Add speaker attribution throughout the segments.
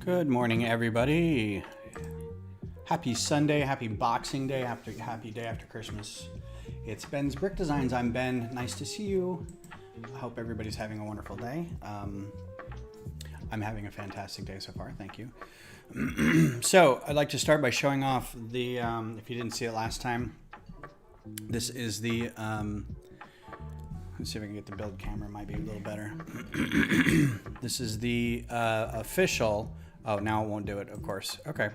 Speaker 1: Good morning, everybody. Happy Sunday, happy Boxing Day, happy day after Christmas. It's Ben's Brick Designs. I'm Ben. Nice to see you. I hope everybody's having a wonderful day. I'm having a fantastic day so far. Thank you. So I'd like to start by showing off the, if you didn't see it last time, this is the, let's see if I can get the build camera, might be a little better. This is the official, oh, now it won't do it, of course. Okay.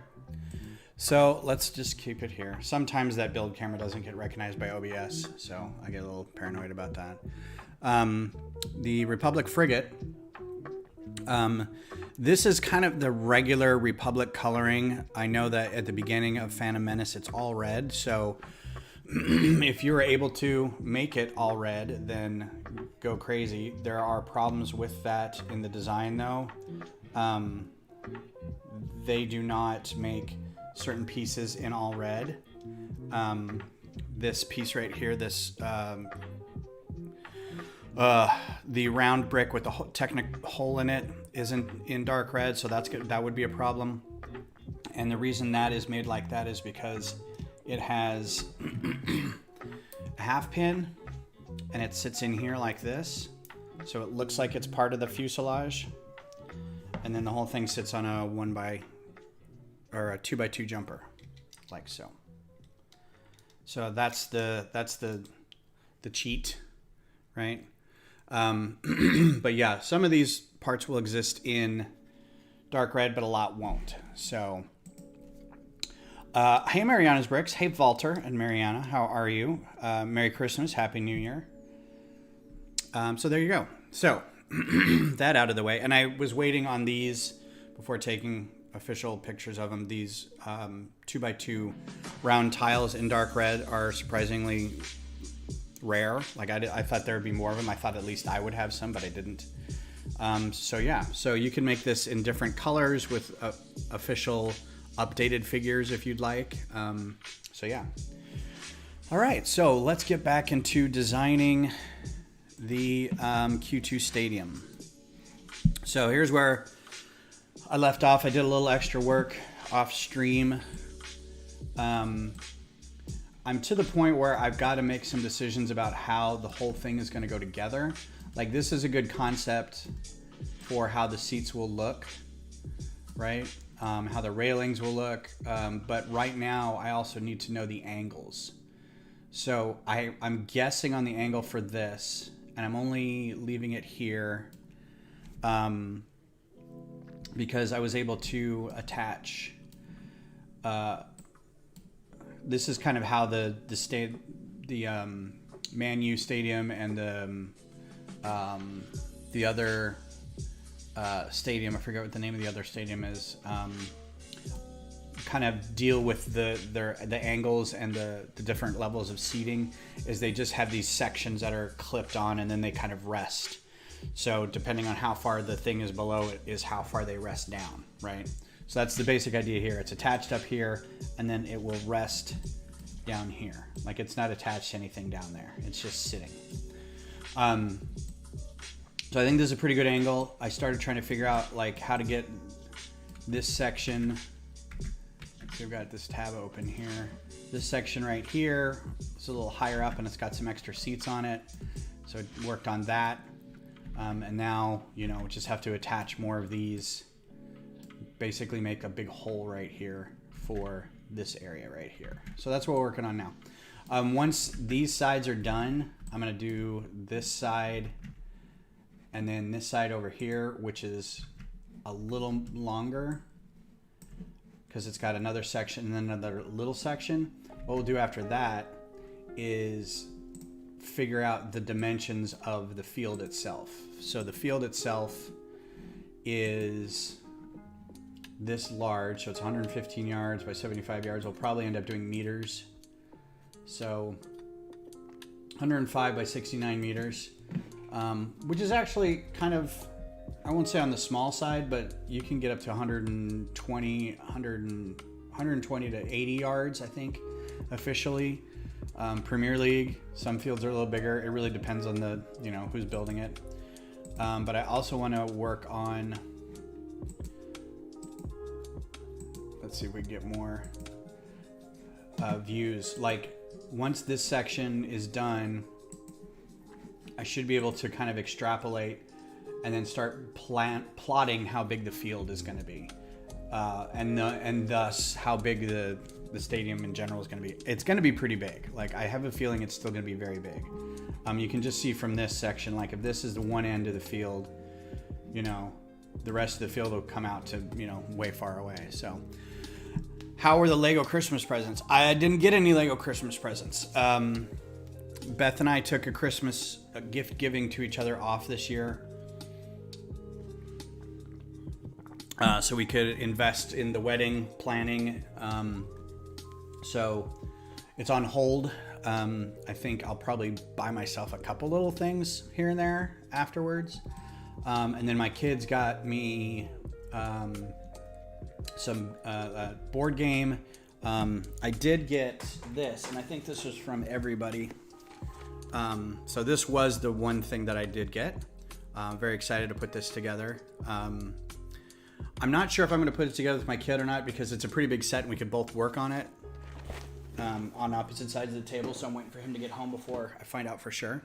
Speaker 1: So let's just keep it here. Sometimes that build camera doesn't get recognized by OBS, so I get a little paranoid about that. The Republic Frigate. This is kind of the regular Republic coloring. I know that at the beginning of Phantom Menace, it's all red. So if you were able to make it all red, then go crazy. There are problems with that in the design, though. They do not make certain pieces in all red. This piece right here, this the round brick with the technic hole in it isn't in dark red, so that's good. That would be a problem. And the reason that is made like that is because it has a half pin and it sits in here like this, so it looks like it's part of the fuselage, and then the whole thing sits on a 2x2 jumper, like so. So that's the cheat, right? But yeah, some of these parts will exist in dark red, but a lot won't. So, hey Mariana's Bricks, hey Walter and Mariana, how are you? Merry Christmas, Happy New Year. So there you go. So that out of the way, and I was waiting on these before taking official pictures of them. These 2x2 round tiles in dark red are surprisingly rare. Like I thought there would be more of them. I thought at least I would have some, but I didn't. So yeah, so you can make this in different colors with official updated figures if you'd like. So yeah. All right, so let's get back into designing the Q2 Stadium. So here's where I left off. I did a little extra work off stream. I'm to the point where I've got to make some decisions about how the whole thing is going to go together. Like, this is a good concept for how the seats will look, right? How the railings will look. But right now, I also need to know the angles. So I'm guessing on the angle for this, and I'm only leaving it here because I was able to attach. This is kind of how the Man U Stadium and the other stadium, I forget what the name of the other stadium is, kind of deal with the angles and the different levels of seating. Is they just have these sections that are clipped on and then they kind of rest. So depending on how far the thing is below it is how far they rest down, right? So that's the basic idea here. It's attached up here, and then it will rest down here. Like, it's not attached to anything down there. It's just sitting. So I think this is a pretty good angle. I started trying to figure out like how to get this section. So we've got this tab open here. This section right here is a little higher up, and it's got some extra seats on it. So I worked on that. And now, you know, just have to attach more of these. Basically make a big hole right here for this area right here. So that's what we're working on now. Once these sides are done, I'm going to do this side and then this side over here, which is a little longer because it's got another section and then another little section. What we'll do after that is figure out the dimensions of the field itself. So the field itself is this large, so it's 115 yards by 75 yards. We'll probably end up doing meters. So 105 by 69 meters, which is actually kind of, I won't say on the small side, but you can get up to 120 to 80 yards, I think, officially. Premier League, some fields are a little bigger. It really depends on the, you know, who's building it. But I also want to work on let's see if we can get more views. Like once this section is done, I should be able to kind of extrapolate and then start plotting how big the field is going to be, and thus how big the stadium in general is going to be. It's going to be pretty big. Like I have a feeling it's still going to be very big. You can just see from this section, like if this is the one end of the field, you know, the rest of the field will come out to, you know, way far away. So how were the Lego Christmas presents? I didn't get any Lego Christmas presents. Beth and I took a Christmas gift giving to each other off this year. So we could invest in the wedding planning. So it's on hold. I think I'll probably buy myself a couple little things here and there afterwards. And then my kids got me some board game. I did get this, and I think this was from everybody. So this was the one thing that I did get. I'm very excited to put this together. I'm not sure if I'm going to put it together with my kid or not, because it's a pretty big set and we could both work on it on opposite sides of the table. So I'm waiting for him to get home before I find out for sure.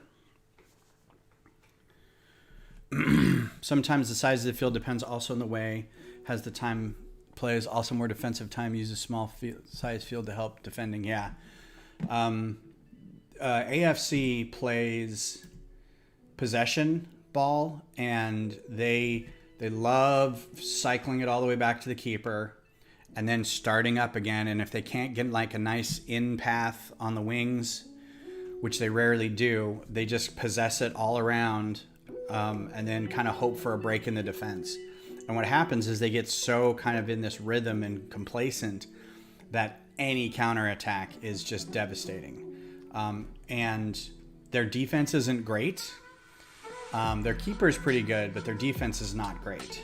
Speaker 1: Sometimes the size of the field depends also on the way. Has the time plays also more defensive time, uses small size field to help defending. Yeah. AFC plays possession ball, and they love cycling it all the way back to the keeper and then starting up again. And if they can't get like a nice in path on the wings, which they rarely do, they just possess it all around, and then kind of hope for a break in the defense. And what happens is they get so kind of in this rhythm and complacent that any counterattack is just devastating. And their defense isn't great. Their keeper is pretty good, but their defense is not great.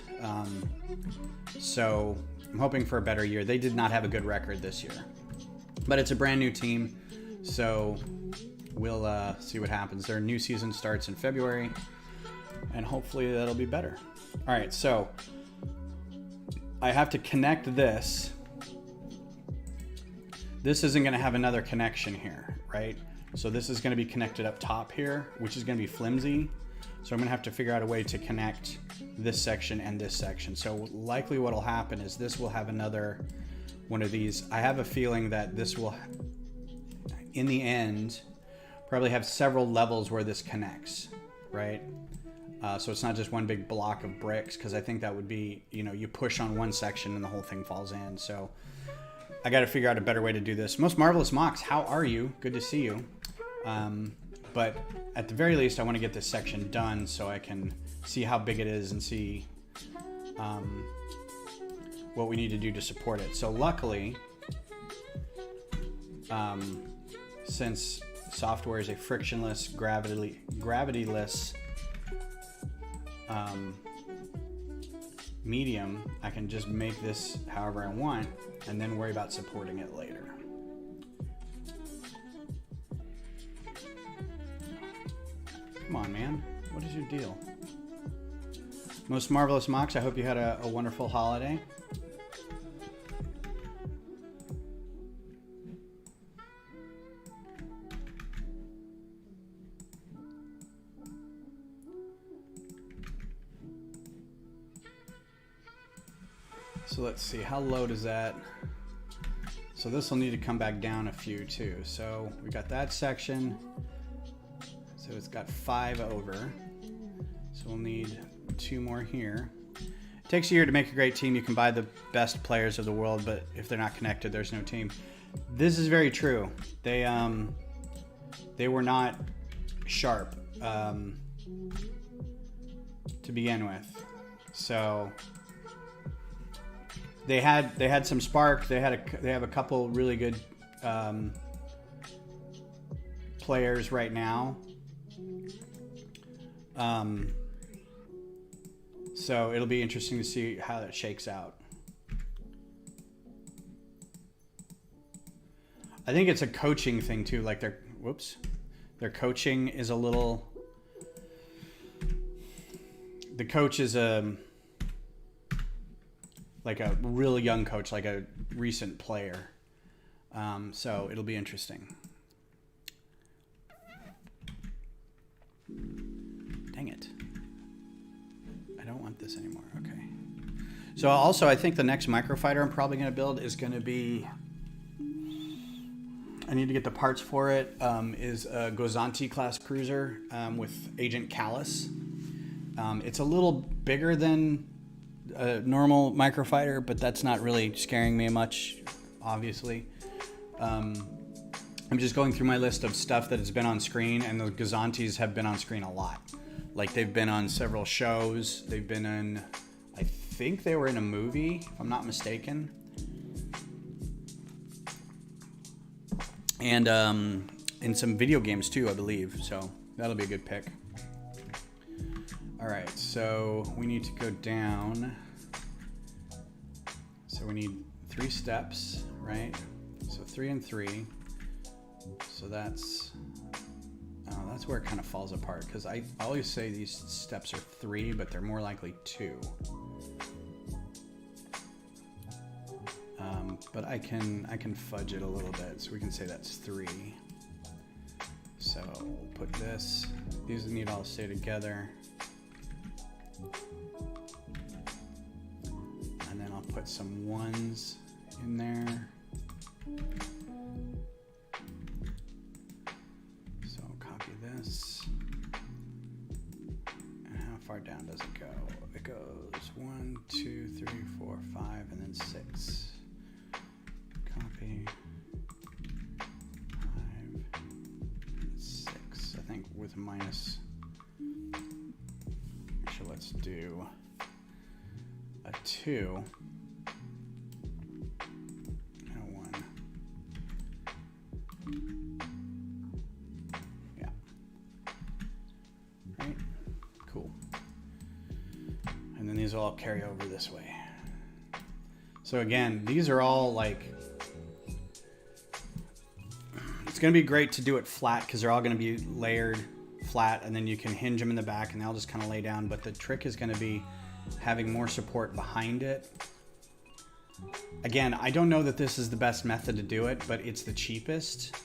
Speaker 1: So I'm hoping for a better year. They did not have a good record this year, but it's a brand new team. So we'll see what happens. Their new season starts in February, and hopefully that'll be better. All right, so I have to connect this. This isn't going to have another connection here, right? So this is going to be connected up top here, which is going to be flimsy. So I'm going to have to figure out a way to connect this section and this section. So likely what will happen is this will have another one of these. I have a feeling that this will, in the end, probably have several levels where this connects, right? So it's not just one big block of bricks, because I think that would be, you know, you push on one section and the whole thing falls in. So I got to figure out a better way to do this. Most Marvelous Mox, how are you? Good to see you. But at the very least, I want to get this section done so I can see how big it is and see what we need to do to support it. So luckily, since software is a frictionless, gravityless medium, I can just make this however I want and then worry about supporting it later. Come on, man. What is your deal? Most Marvelous Mox, I hope you had a wonderful holiday. So let's see, how low does that? So this will need to come back down a few too. So we got that section. So it's got 5 over. So we'll need 2 more here. It takes a year to make a great team. You can buy the best players of the world, but if they're not connected, there's no team. This is very true. They were not sharp to begin with. So they had some spark. They have a couple really good players right now. So it'll be interesting to see how that shakes out. I think it's a coaching thing too. Like their coaching is a little. The coach is like a real young coach, like a recent player. So it'll be interesting. Dang it. I don't want this anymore. Okay. So also, I think the next microfighter I'm probably going to build is going to be... I need to get the parts for it. Is a Gozanti class cruiser with Agent Callus. It's a little bigger than a normal microfighter, but that's not really scaring me much, obviously. I'm just going through my list of stuff that has been on screen, and the Gozantis have been on screen a lot. Like, they've been on several shows. They've been in, I think they were in a movie, if I'm not mistaken. And in some video games too, I believe. So that'll be a good pick. All right, so we need to go down. So we need 3 steps, right? So 3 and 3. So that's where it kind of falls apart, because I always say these steps are 3, but they're more likely 2. But I can fudge it a little bit, so we can say that's 3. So we'll put this. These need all to stay together. And then I'll put some 1s in there. So copy this. And how far down does it go? It goes 1, 2, 3, 4, 5, and then 6. Copy 5, 6. I think with minus. Actually, let's do a 2 and a 1. Yeah. Right. Cool. And then these will all carry over this way. So again, these are all like. It's going to be great to do it flat because they're all going to be layered flat, and then you can hinge them in the back and they'll just kind of lay down. But the trick is going to be having more support behind it. Again, I don't know that this is the best method to do it, but it's the cheapest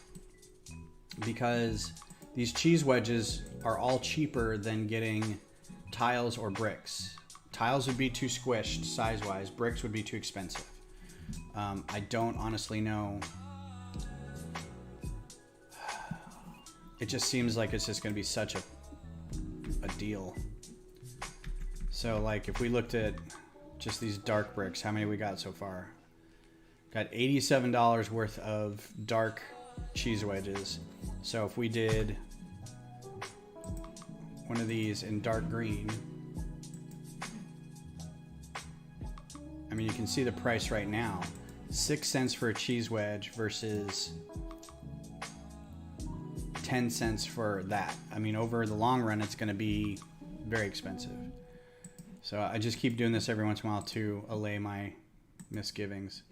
Speaker 1: because these cheese wedges are all cheaper than getting tiles or bricks. Tiles would be too squished size-wise. Bricks would be too expensive. I don't honestly know. It just seems like it's just going to be such a deal. So like if we looked at just these dark bricks, how many we got so far? Got $87 worth of dark cheese wedges. So if we did one of these in dark green, I mean, you can see the price right now. 6 cents for a cheese wedge versus 10 cents for that. I mean, over the long run, it's going to be very expensive. So I just keep doing this every once in a while to allay my misgivings.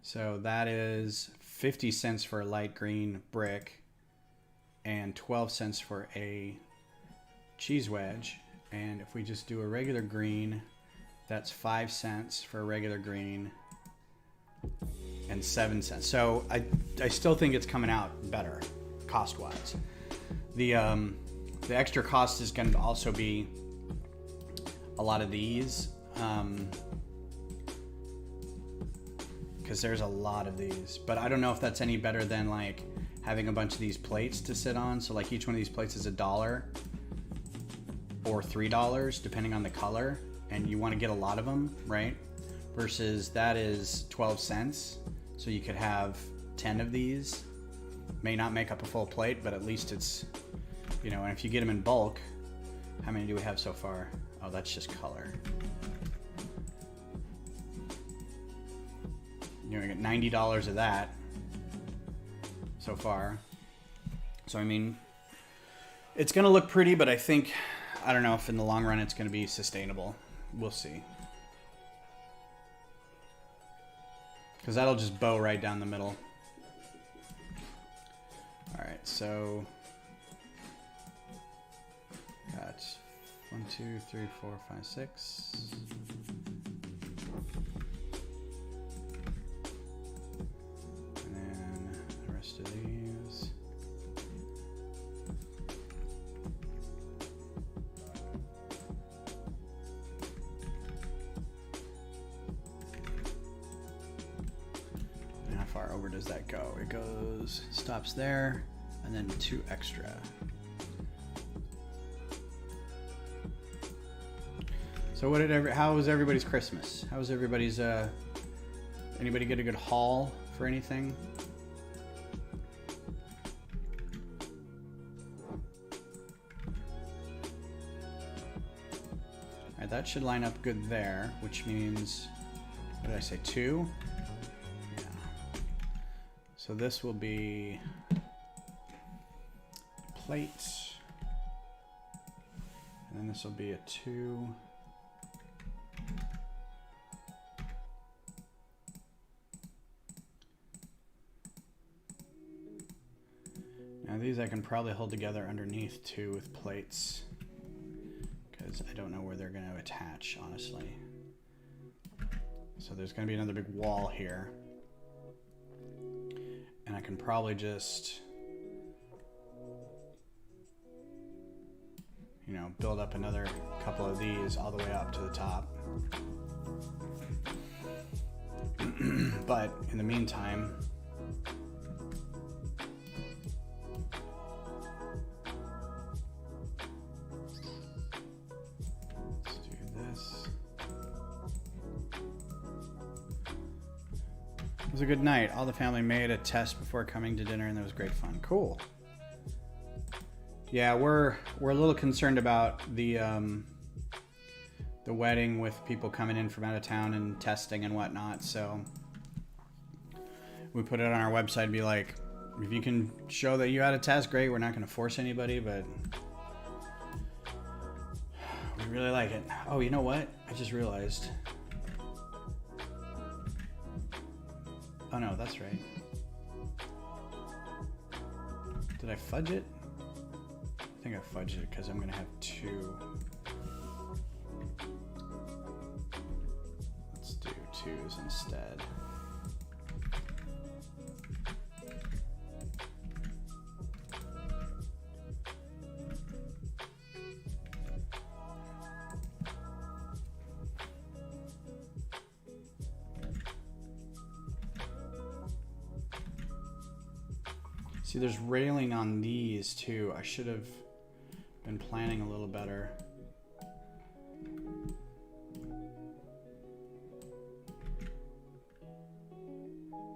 Speaker 1: So that is 50 cents for a light green brick and 12 cents for a cheese wedge. And if we just do a regular green, that's 5 cents for a regular green and 7 cents. So I still think it's coming out better cost-wise. The extra cost is going to also be a lot of these because there's a lot of these. But I don't know if that's any better than like having a bunch of these plates to sit on. So like each one of these plates is $1 or $3 depending on the color, and you want to get a lot of them, right? Versus that is 12 cents. So you could have 10 of these. May not make up a full plate, but at least it's, you know, and if you get them in bulk, how many do we have so far? Oh, that's just color. You know, we got $90 of that so far. So, I mean, it's going to look pretty, but I think, I don't know if in the long run it's going to be sustainable. We'll see. Because that'll just bow right down the middle. All right, so got 1, 2, 3, 4, 5, 6. And then the rest of these. And how far over does that go? It goes, stops there, and then 2 extra. So how was everybody's Christmas? How was everybody's, anybody get a good haul for anything? All right, that should line up good there, which means, what did I say, 2? Yeah. So this will be plates, and then this will be a 2. Now these I can probably hold together underneath too with plates, because I don't know where they're going to attach, honestly. So there's going to be another big wall here, and I can probably just, you know, build up another couple of these all the way up to the top. But in the meantime, let's do this. It was a good night. All the family made a test before coming to dinner, and it was great fun. Cool. Yeah, we're a little concerned about the wedding with people coming in from out of town and testing and whatnot. So we put it on our website and be like, if you can show that you had a test, great. We're not going to force anybody, but we really like it. Oh, you know what? I just realized. Oh no, that's right. Did I fudge it? I think I fudged it because I'm gonna have 2. Let's do 2s instead. See, there's railing on these too. I should have been planning a little better.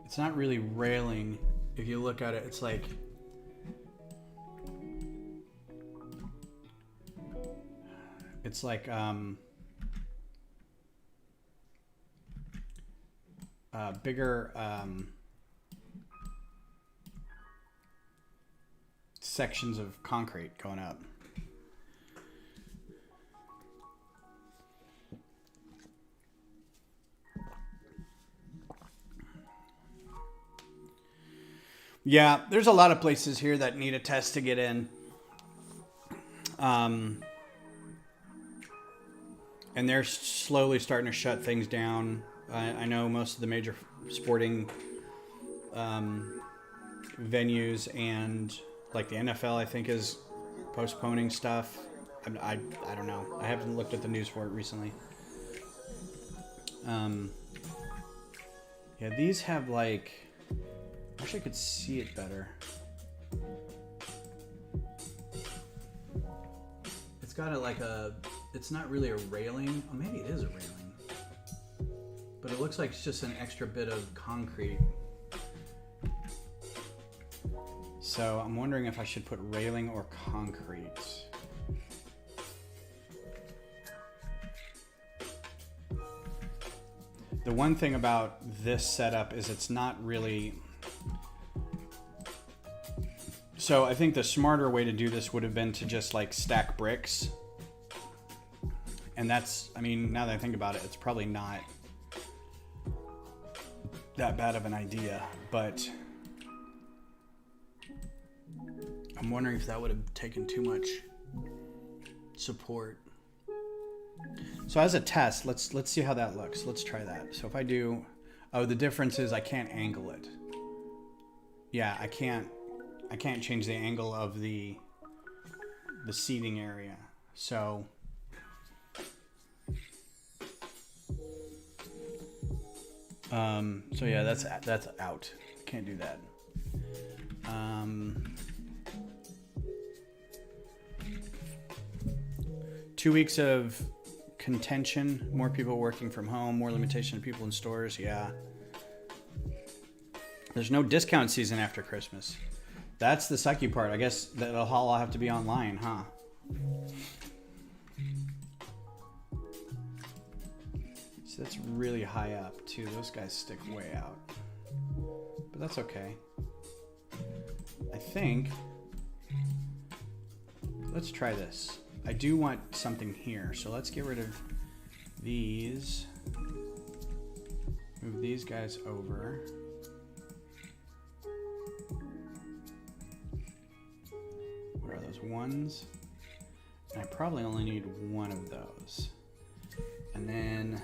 Speaker 1: It's not really railing. If you look at it, it's like bigger sections of concrete going up. Yeah, there's a lot of places here that need a test to get in. And they're slowly starting to shut things down. I know most of the major sporting venues and like the NFL, I think, is postponing stuff. I don't know. I haven't looked at the news for it recently. Yeah, these have like... I wish I could see it better. It's got it's not really a railing. Oh, maybe it is a railing. But it looks like it's just an extra bit of concrete. So I'm wondering if I should put railing or concrete. The one thing about this setup is it's not really... So I think the smarter way to do this would have been to just like stack bricks. And that's, I mean, now that I think about it, it's probably not that bad of an idea, but I'm wondering if that would have taken too much support. So as a test, let's see how that looks. Let's try that. So if I do, oh, the difference is I can't angle it. Yeah, I can't change the angle of the seating area. So so yeah, that's out. Can't do that. 2 weeks of contention, more people working from home, more limitation of people in stores. Yeah. There's no discount season after Christmas. That's the sucky part. I guess that'll all have to be online, huh? So that's really high up too. Those guys stick way out. But that's okay. I think, let's try this. I do want something here, so let's get rid of these. Move these guys over. What are those ones? And I probably only need one of those. And then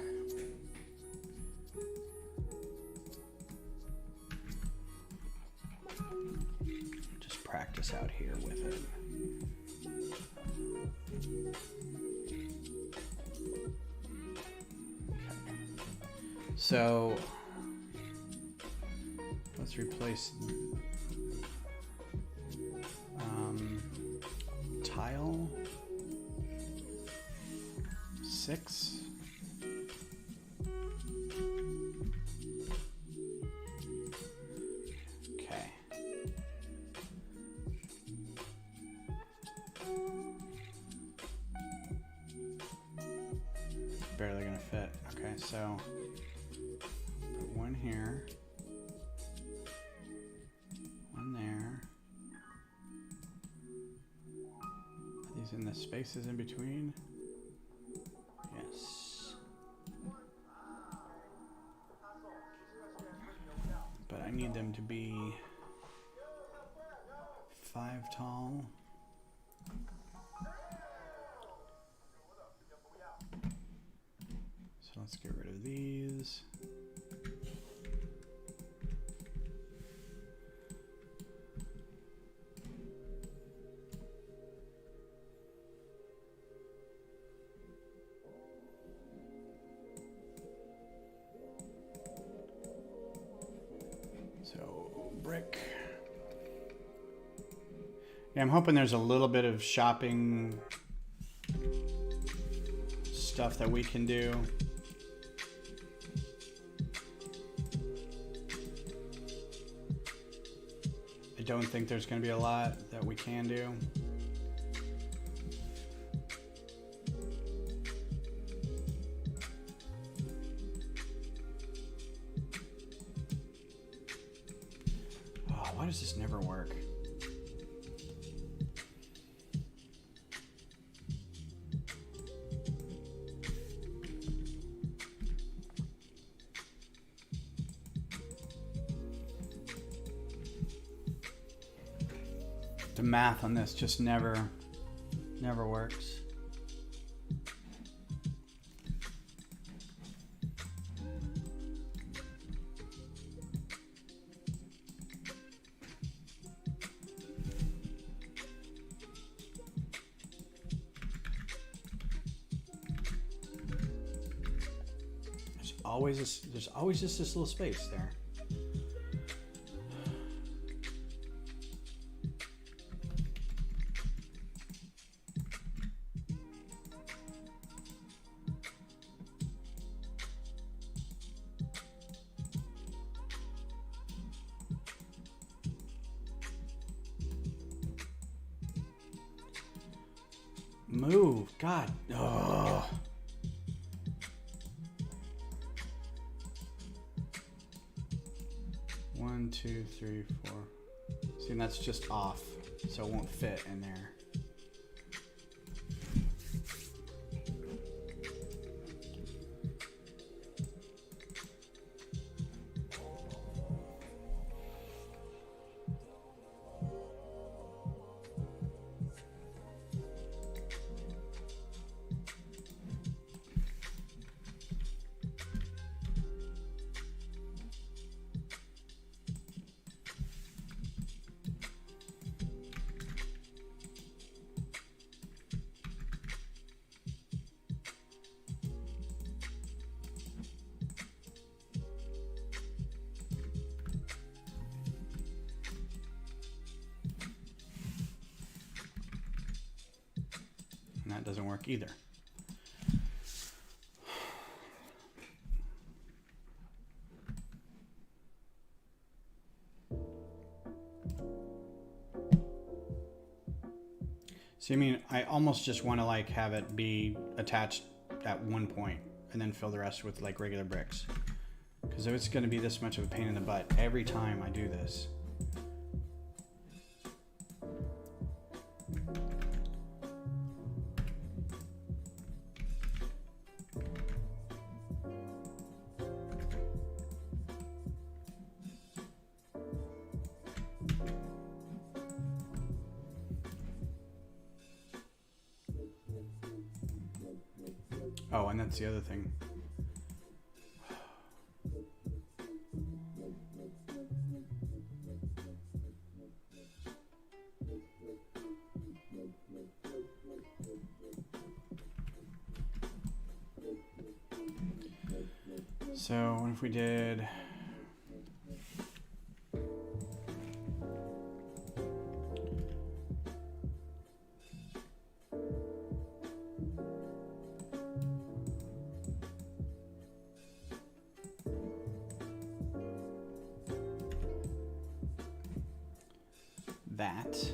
Speaker 1: just practice out here with it. So let's replace tile 6. Okay. Barely gonna fit. Okay, so put one here, one there. Are these in the spaces in between? Yes. But I need them to be 5 tall. So let's get rid of these. So brick. Yeah, I'm hoping there's a little bit of shopping stuff that we can do. I don't think there's going to be a lot that we can do. Oh, why does this never work? The math on this just never works. There's always just this little space there. Move, God. Oh. One, two, three, four. See, and that's just off, so it won't fit in there. And that doesn't work either. See, I mean, I almost just want to like have it be attached at one point and then fill the rest with like regular bricks. Because if it's going to be this much of a pain in the butt every time I do this. Oh, and that's the other thing. So what if we did... that.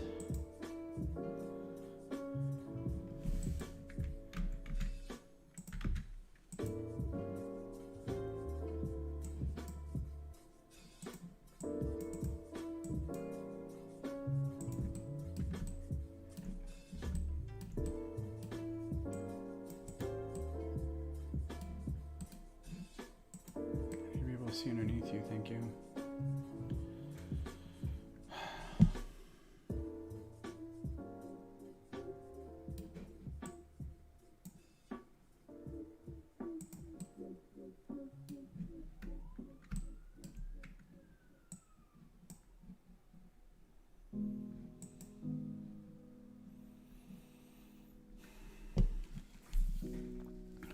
Speaker 1: You'll be able to see underneath you, thank you.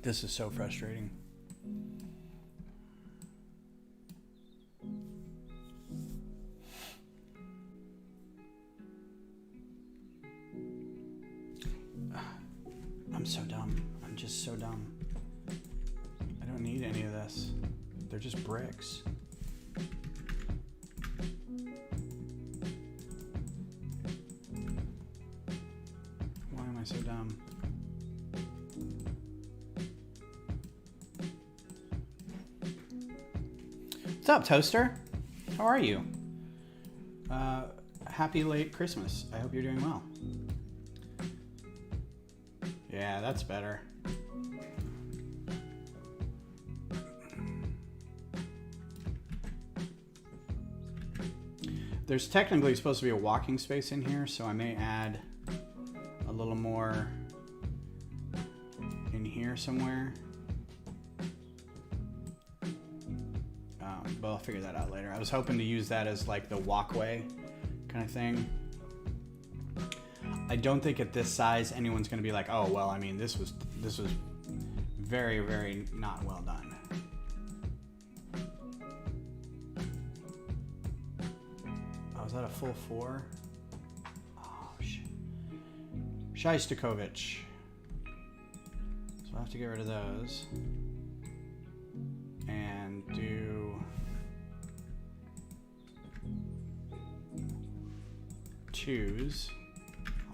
Speaker 1: This is so frustrating. I'm so dumb. I'm just so dumb. I don't need any of this. They're just bricks. Why am I so dumb? What's up, Toaster? How are you? Happy late Christmas. I hope you're doing well. Yeah, that's better. There's technically supposed to be a walking space in here, so I may add a little more in here somewhere. But I'll figure that out later. I was hoping to use that as like the walkway kind of thing. I don't think at this size anyone's going to be like, oh well, I mean this was very, very not well done. Oh, is that a full 4? Oh shit. Shostakovich. So I'll have to get rid of those and do twos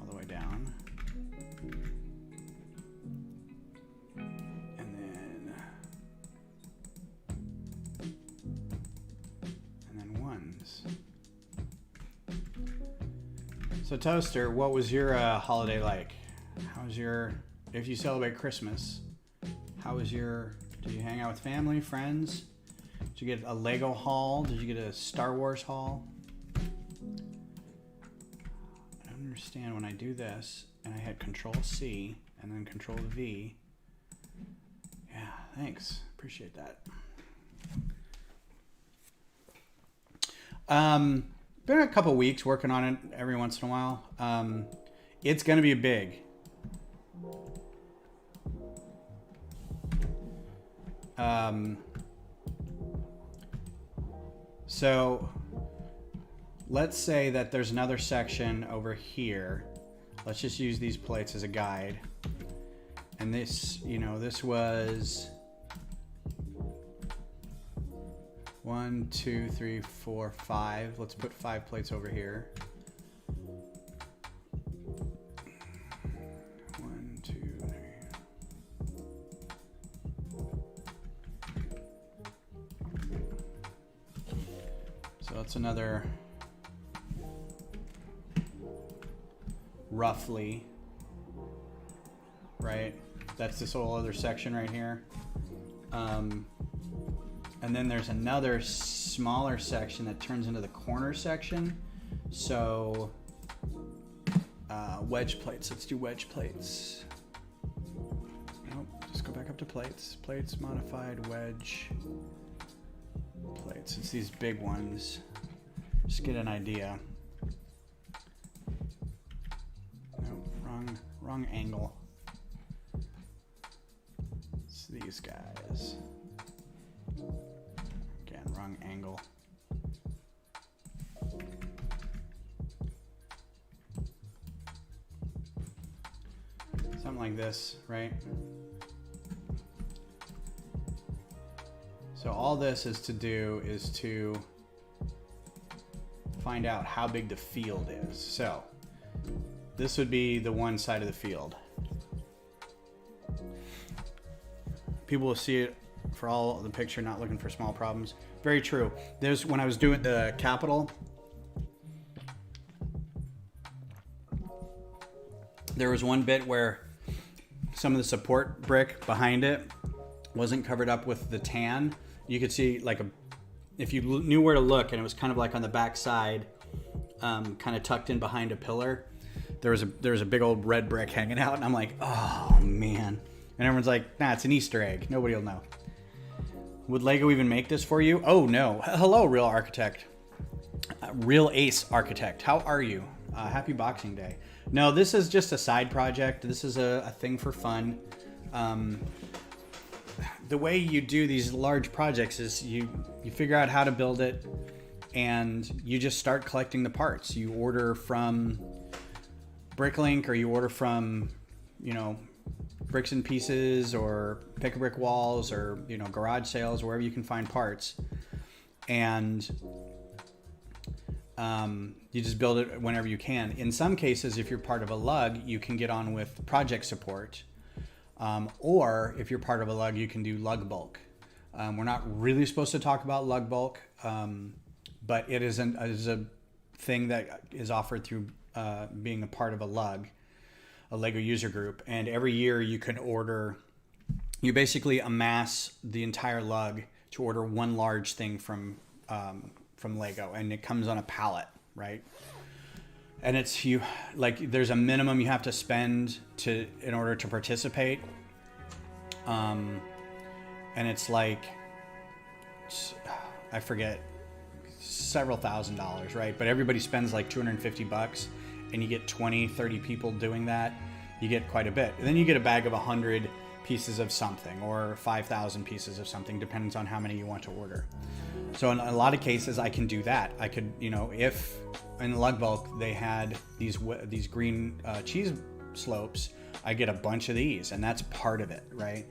Speaker 1: all the way down, and then ones. So Toaster, what was your holiday like? How was your, if you celebrate Christmas, how was your, did you hang out with family, friends? Did you get a Lego haul? Did you get a Star Wars haul? Understand when I do this and I hit Control C and then Control V. Yeah, thanks. Appreciate that. Been a couple weeks working on it every once in a while. It's gonna be big. So let's say that there's another section over here. Let's just use these plates as a guide. And this, you know, this was 1, 2, 3, 4, 5. Let's put 5 plates over here. 1, 2, 3. So that's another roughly, right? That's this whole other section right here. And then there's another smaller section that turns into the corner section. So wedge plates, let's do wedge plates. Nope, just go back up to plates. Plates, modified, wedge plates. It's these big ones. Just get an idea. Nope, wrong angle. It's these guys. Again, wrong angle. Something like this, right? So all this is to do is to find out how big the field is. So this would be the one side of the field. People will see it for all the picture, not looking for small problems. Very true. There's, when I was doing the Capitol, there was one bit where some of the support brick behind it wasn't covered up with the tan. You could see like if you knew where to look, and it was kind of like on the back side, kind of tucked in behind a pillar. There was a big old red brick hanging out, and I'm like, oh man. And everyone's like, nah, it's an Easter egg. Nobody will know. Would Lego even make this for you? Oh no. Hello, Real Architect. Real Ace Architect. How are you? Happy Boxing Day. No, this is just a side project. This is a thing for fun. The way you do these large projects is you figure out how to build it, and you just start collecting the parts. You order from Bricklink, or you order from, you know, Bricks and Pieces, or Pick a Brick Walls, or, you know, garage sales, wherever you can find parts. And you just build it whenever you can. In some cases, if you're part of a lug, you can get on with project support. Or if you're part of a lug, you can do lug bulk. We're not really supposed to talk about lug bulk, but it is a thing that is offered through being a part of a lug, a Lego user group. And every year you can order, you basically amass the entire lug to order one large thing from Lego, and it comes on a pallet, right? And it's there's a minimum you have to spend in order to participate. And it's like, I forget, several $1,000s, right? But everybody spends like $250, and you get 20, 30 people doing that. You get quite a bit. And then you get a bag of 100 pieces of something, or 5,000 pieces of something, depends on how many you want to order. So in a lot of cases, I can do that. I could, you know, if in lug bulk they had these green cheese slopes, I get a bunch of these, and that's part of it, right?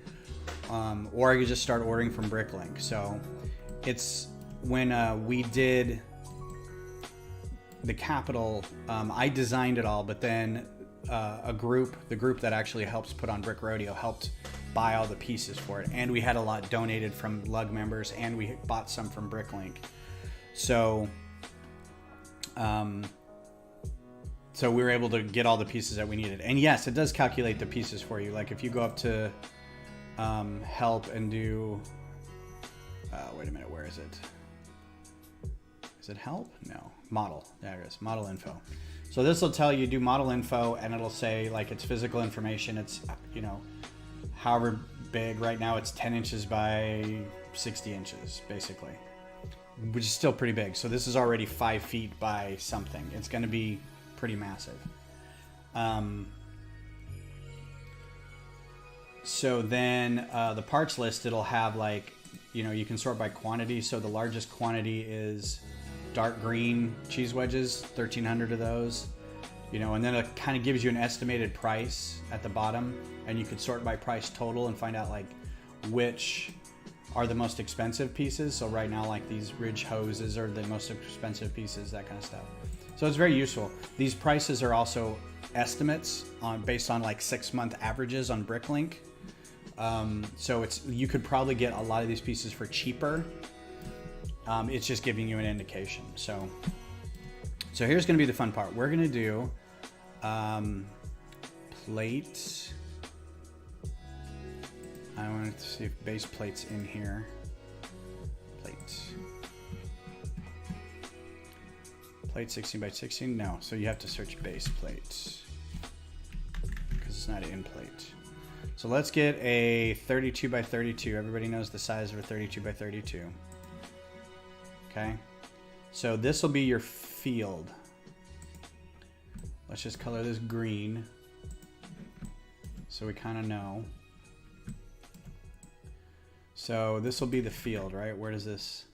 Speaker 1: Or I could just start ordering from Bricklink. So it's when we did the Capitol, I designed it all, but then the group that actually helps put on Brick Rodeo, helped buy all the pieces for it, and we had a lot donated from lug members, and we bought some from Bricklink. So so we were able to get all the pieces that we needed. And yes, it does calculate the pieces for you. Like if you go up to help and do wait a minute, where is it? Is it help? No, model. There it is, model info. So this will tell you, do model info, and it'll say like it's physical information. It's, you know, however big. Right now it's 10 inches by 60 inches, basically, which is still pretty big. So this is already 5 feet by something. It's going to be pretty massive. So then the parts list, it'll have like, you know, you can sort by quantity. So the largest quantity is dark green cheese wedges, 1,300 of those. you know, and then it kind of gives you an estimated price at the bottom, and you could sort by price total and find out like which are the most expensive pieces. So right now, like these ridge hoses are the most expensive pieces, that kind of stuff. So it's very useful. These prices are also estimates based on like 6-month averages on Bricklink. So you could probably get a lot of these pieces for cheaper. It's just giving you an indication. So here's going to be the fun part. We're going to do plate. I wanted to see if base plate's in here. Plate 16 by 16? No. So you have to search base plate because it's not in plate. So let's get a 32 by 32. Everybody knows the size of a 32 by 32. Okay. So this will be your field. Let's just color this green so we kind of know. So this will be the field, right? Where does this,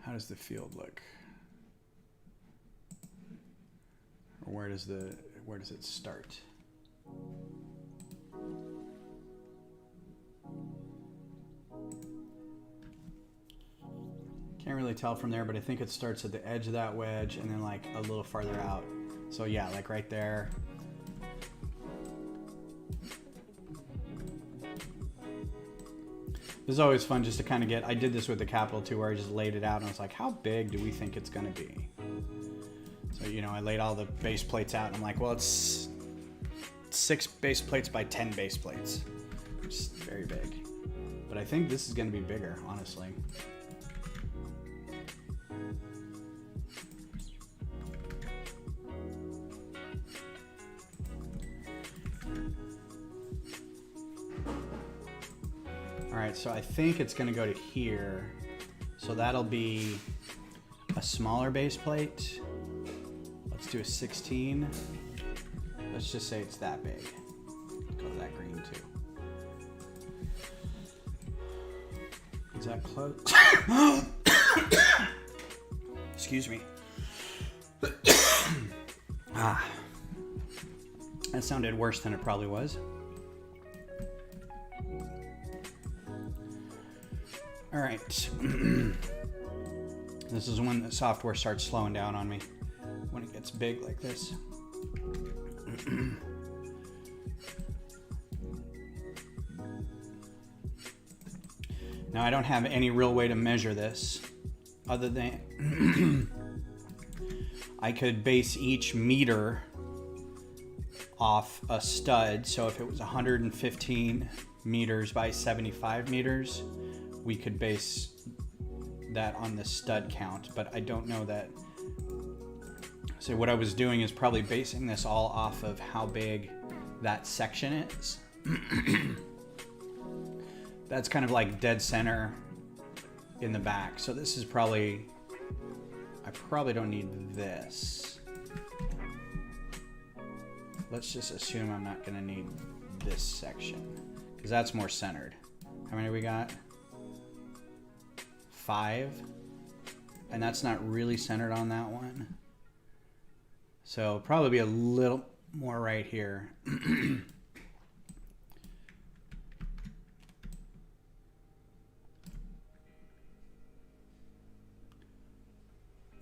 Speaker 1: how does the field look? Or where does it start? Can't really tell from there, but I think it starts at the edge of that wedge and then like a little farther out. So yeah, like right there. This is always fun just to kind of get, I did this with the Capital too, where I just laid it out and I was like, how big do we think it's going to be? So, you know, I laid all the base plates out and I'm like, well, it's 6 base plates by 10 base plates. It's very big. But I think this is going to be bigger, honestly. Alright, so I think it's going to go to here. So that'll be a smaller base plate. Let's do a 16. Let's just say it's that big. Go to that green too. Is that close? Excuse me. Ah, that sounded worse than it probably was. All right. This is when the software starts slowing down on me, when it gets big like this. Now I don't have any real way to measure this other than I could base each meter off a stud. So if it was 115 meters by 75 meters, we could base that on the stud count, but I don't know that. So what I was doing is probably basing this all off of how big that section is. That's kind of like dead center in the back. So this is probably, I probably don't need this. Let's just assume I'm not gonna need this section because that's more centered. How many we got? 5, and that's not really centered on that one. So probably be a little more right here.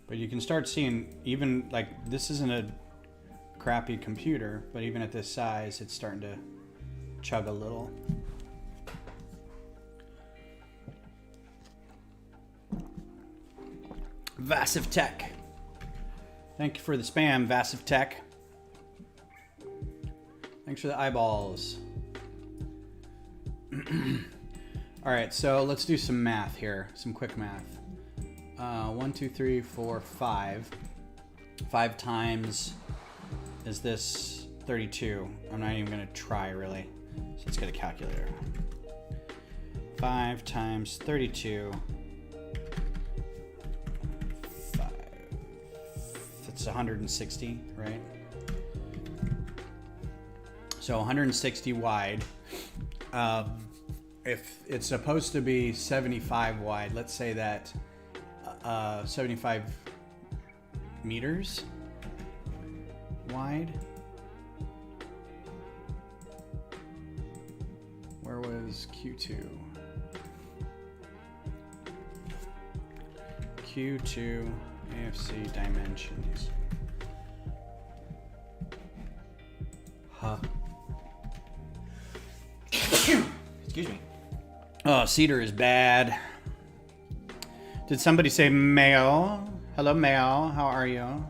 Speaker 1: But you can start seeing, even like this isn't a crappy computer, but even at this size, it's starting to chug a little. Vassive Tech. Thank you for the spam, Vassive Tech. Thanks for the eyeballs. All right, so let's do some math here, some quick math. 1, 2, 3, 4, 5. 5 times, is this 32? I'm not even gonna try really. So let's get a calculator. 5 times 32. It's 160, right? So 160 wide. If it's supposed to be 75 wide, let's say that 75 meters. wide. Where was Q2? Q2 AFC dimensions. Huh. Excuse me. Oh, cedar is bad. Did somebody say Mayo? Hello, Mayo. How are you?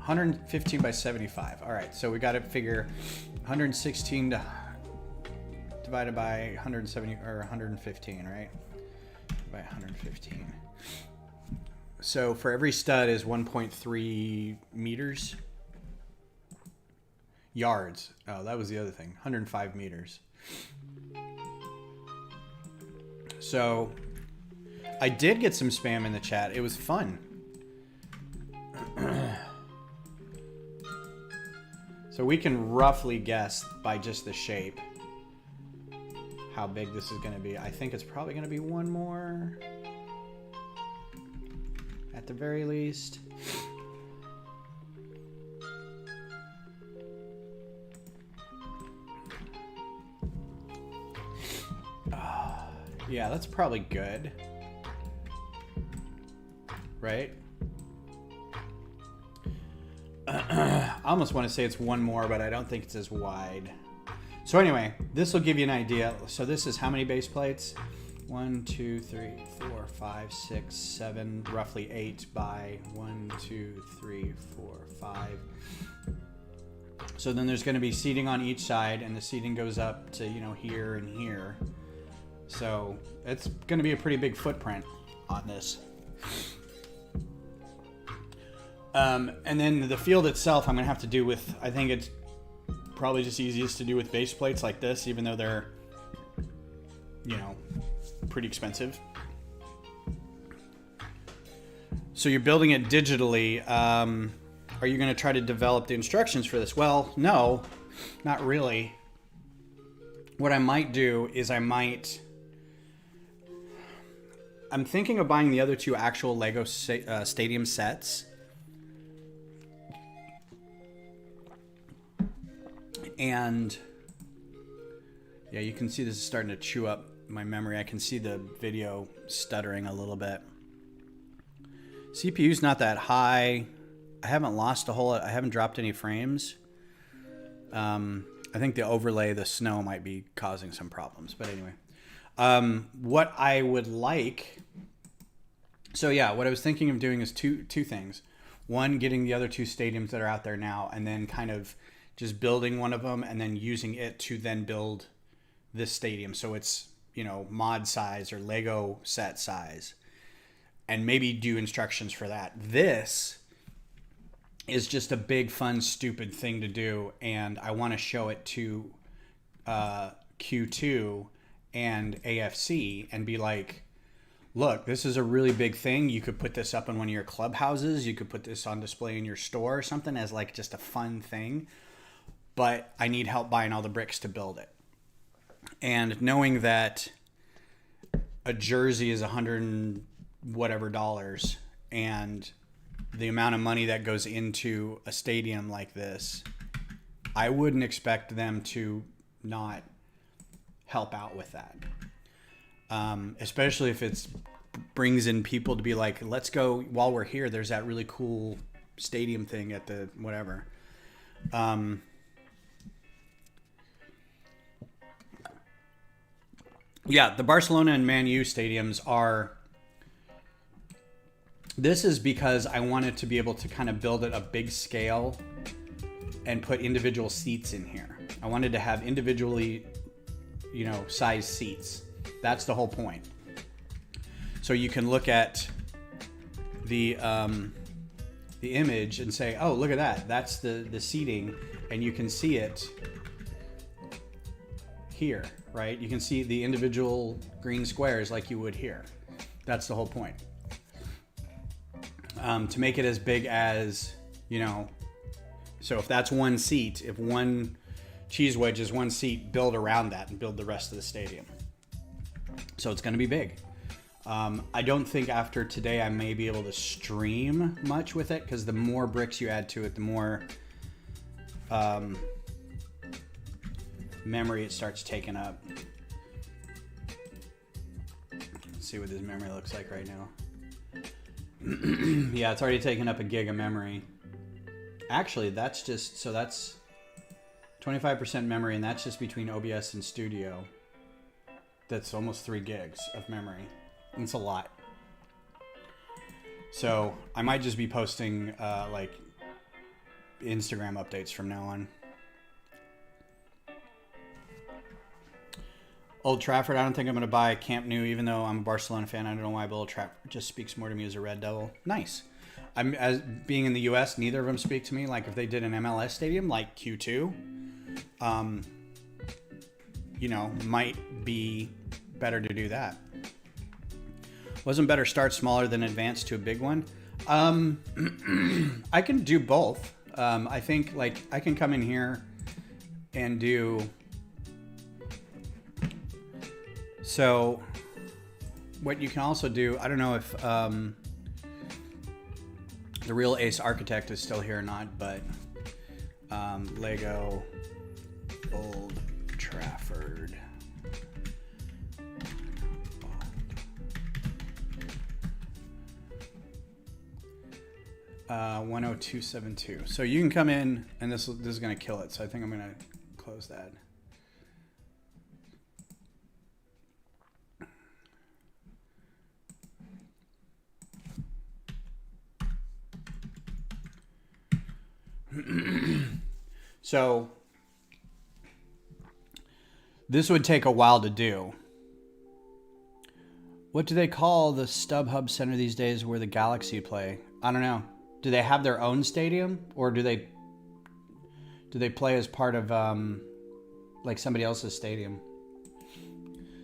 Speaker 1: $115 by 75. All right, so we got to figure 116 divided by 170 or 115, right? By 115. So for every stud is 1.3 meters. Yards. Oh, that was the other thing. 105 meters. So I did get some spam in the chat. It was fun. So we can roughly guess by just the shape how big this is going to be. I think it's probably going to be one more at the very least. Yeah, that's probably good. Right? I almost want to say it's one more, but I don't think it's as wide. So anyway, this will give you an idea. So this is how many base plates? 1, 2, 3, 4, 5, 6, 7, roughly 8 by 1, 2, 3, 4, 5. So then there's going to be seating on each side, and the seating goes up to, you know, here and here. So it's going to be a pretty big footprint on this. And then the field itself, I'm going to have to do with, I think it's probably just easiest to do with base plates like this, even though they're, you know, pretty expensive. So you're building it digitally. Are you going to try to develop the instructions for this? Well, no, not really. What I might do is I'm thinking of buying the other two actual Lego stadium sets. And yeah, you can see this is starting to chew up my memory. I can see the video stuttering a little bit. CPU's not that high. I haven't lost a whole lot. I haven't dropped any frames. I think the overlay, the snow, might be causing some problems. But anyway, what I would like... So yeah, what I was thinking of doing is two things. One, getting the other two stadiums that are out there now, and then kind of just building one of them and then using it to then build this stadium. So it's, you know, mod size or Lego set size, and maybe do instructions for that. This is just a big, fun, stupid thing to do. And I want to show it to Q2 and AFC and be like, look, this is a really big thing. You could put this up in one of your clubhouses. You could put this on display in your store or something as like just a fun thing. But I need help buying all the bricks to build it. And knowing that a jersey is $100 and whatever dollars, and the amount of money that goes into a stadium like this, I wouldn't expect them to not help out with that. Especially if it brings in people to be like, let's go, while we're here, there's that really cool stadium thing at the whatever. Yeah, the Barcelona and Man U stadiums are... This is because I wanted to be able to kind of build it a big scale and put individual seats in here. I wanted to have individually, you know, sized seats. That's the whole point. So you can look at the image and say, oh, look at that. That's the seating, and you can see it here, right? You can see the individual green squares like you would here. That's the whole point. To make it as big as, you know, so if that's one seat, if one cheese wedge is one seat, build around that and build the rest of the stadium. So it's going to be big. I don't think after today I may be able to stream much with it, because the more bricks you add to it, the more memory it starts taking up. Let's see what this memory looks like right now. Yeah, it's already taken up a gig of memory. Actually, that's just, so that's 25% memory, and that's just between OBS and Studio. That's almost 3 gigs of memory. It's a lot. So I might just be posting like Instagram updates from now on. Old Trafford, I don't think I'm going to buy Camp Nou, even though I'm a Barcelona fan. I don't know why, but Old Trafford just speaks more to me as a Red Devil. Nice. I'm, as being in the U.S., neither of them speak to me. Like if they did an MLS stadium like Q2, you know, might be better to do that. Wasn't better start smaller than advance to a big one? I can do both. I think like I can come in here and do. So what you can also do, I don't know if the real Ace Architect is still here or not, but Lego Old Trafford. 10272. So you can come in, and this is going to kill it. So I think I'm going to close that. So this would take a while to do. What do they call the StubHub Center these days where the Galaxy play? I don't know. Do they have their own stadium, or do they play as part of like somebody else's stadium?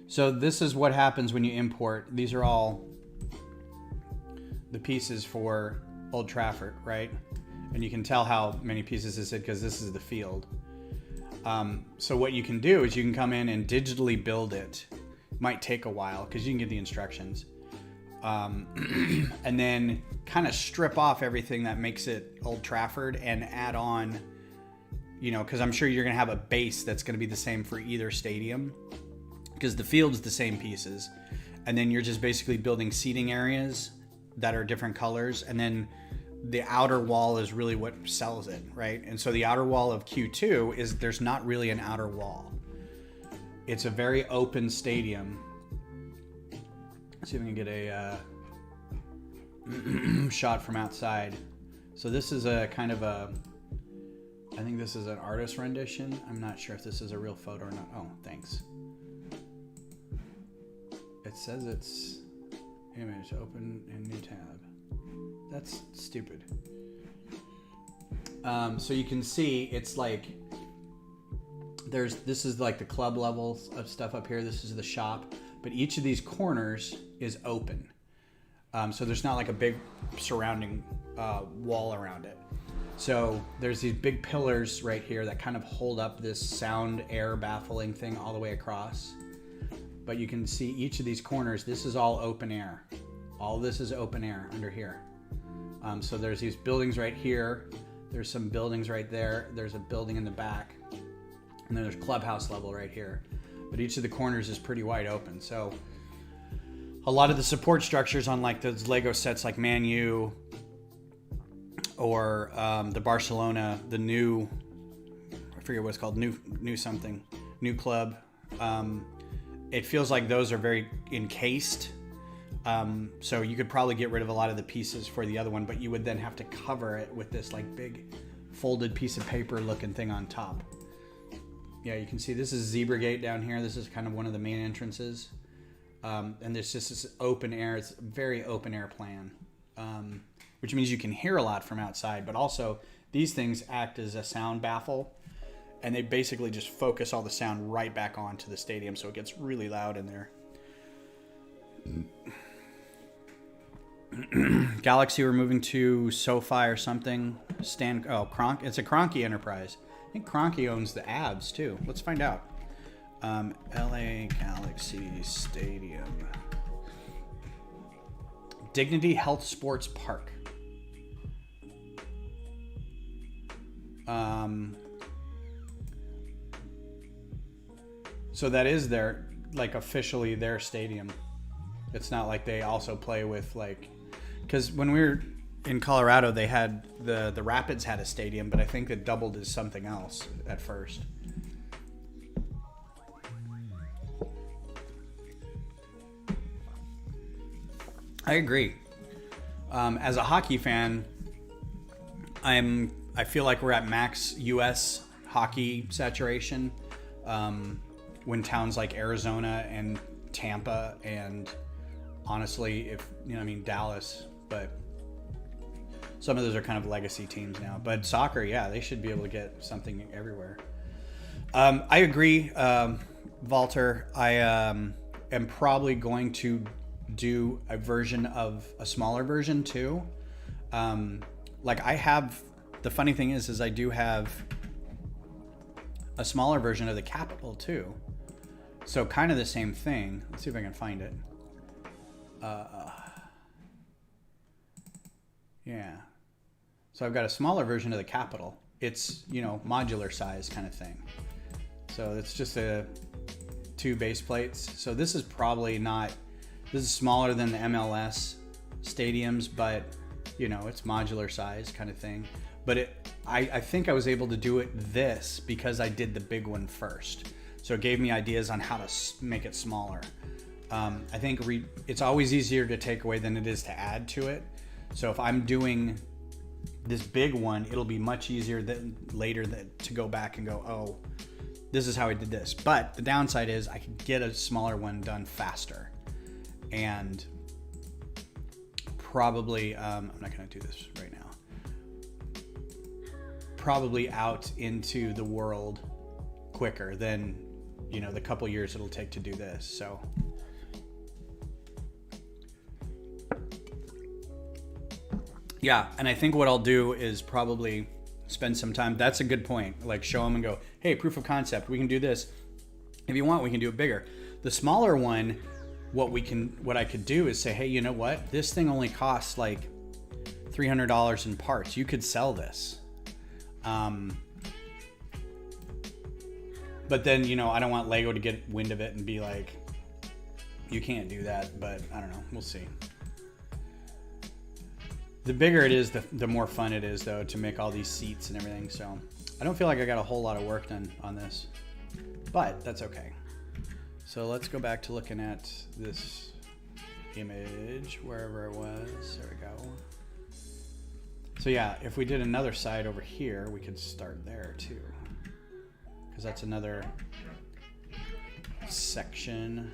Speaker 1: So this is what happens when you import. These are all the pieces for Old Trafford, right? And you can tell how many pieces this is because this is the field. So what you can do is you can come in and digitally build it. Might take a while because you can get the instructions. And then kind of strip off everything that makes it Old Trafford and add on, you know, because I'm sure you're going to have a base that's going to be the same for either stadium because the field's the same pieces. And then you're just basically building seating areas that are different colors. And then the outer wall is really what sells it, right? And so the outer wall of Q2 is there's not really an outer wall. It's a very open stadium. Let's see if we can get a shot from outside. So this is a kind of a, I think this is an artist rendition. I'm not sure if this is a real photo or not. Oh, thanks. It says it's image, open in new tab. That's stupid. So you can see it's like this is like the club levels of stuff up here. This is the shop, but each of these corners is open. So there's not like a big surrounding wall around it. So there's these big pillars right here that kind of hold up this sound air baffling thing all the way across. But you can see each of these corners. This is all open air. All this is open air under here. So there's these buildings right here. There's some buildings right there. There's a building in the back. And then there's clubhouse level right here. But each of the corners is pretty wide open. So a lot of the support structures on like those Lego sets like Man U or the Barcelona, the new, I forget what it's called, new something, new club. It feels like those are very encased. So you could probably get rid of a lot of the pieces for the other one, but you would then have to cover it with this like big folded piece of paper looking thing on top. Yeah, you can see this is Zebragate down here. This is kind of one of the main entrances. And there's just this open air. It's a very open air plan, which means you can hear a lot from outside, but also these things act as a sound baffle, and they basically just focus all the sound right back onto the stadium, so it gets really loud in there. Galaxy, we're moving to SoFi or something. It's a Kroenke Enterprise. I think Kroenke owns the Avs too. Let's find out. LA Galaxy Stadium. Dignity Health Sports Park. So that is their, like, officially their stadium. It's not like they also play with, like, because when we were in Colorado, they had the Rapids had a stadium, but I think it doubled as something else at first. I agree. As a hockey fan, I feel like we're at max U.S. hockey saturation. When towns like Arizona and Tampa and honestly, Dallas, but some of those are kind of legacy teams now. But soccer, yeah, they should be able to get something everywhere. I agree, Walter. I am probably going to do a smaller version too. The funny thing is I do have a smaller version of the Capitol too. So kind of the same thing. Let's see if I can find it. Yeah. So I've got a smaller version of the Capitol. It's, modular size kind of thing. So it's just 2 base plates. So this is smaller than the MLS stadiums, but it's modular size kind of thing. But I think I was able to do it this because I did the big one first. So it gave me ideas on how to make it smaller. I think it's always easier to take away than it is to add to it. So if I'm doing this big one, it'll be much easier later to go back and go, oh, this is how I did this. But the downside is I can get a smaller one done faster. And probably, I'm not going to do this right now. Probably out into the world quicker than, the couple years it'll take to do this. So yeah, and I think what I'll do is probably spend some time. That's a good point. Like show them and go, hey, proof of concept. We can do this. If you want, we can do it bigger. The smaller one, what I could do is say, hey, you know what? This thing only costs like $300 in parts. You could sell this. But then, I don't want Lego to get wind of it and be like, you can't do that. But I don't know. We'll see. The bigger it is, the more fun it is, though, to make all these seats and everything. So I don't feel like I got a whole lot of work done on this, but that's okay. So let's go back to looking at this image, wherever it was. There we go. So yeah, if we did another side over here, we could start there too, because that's another section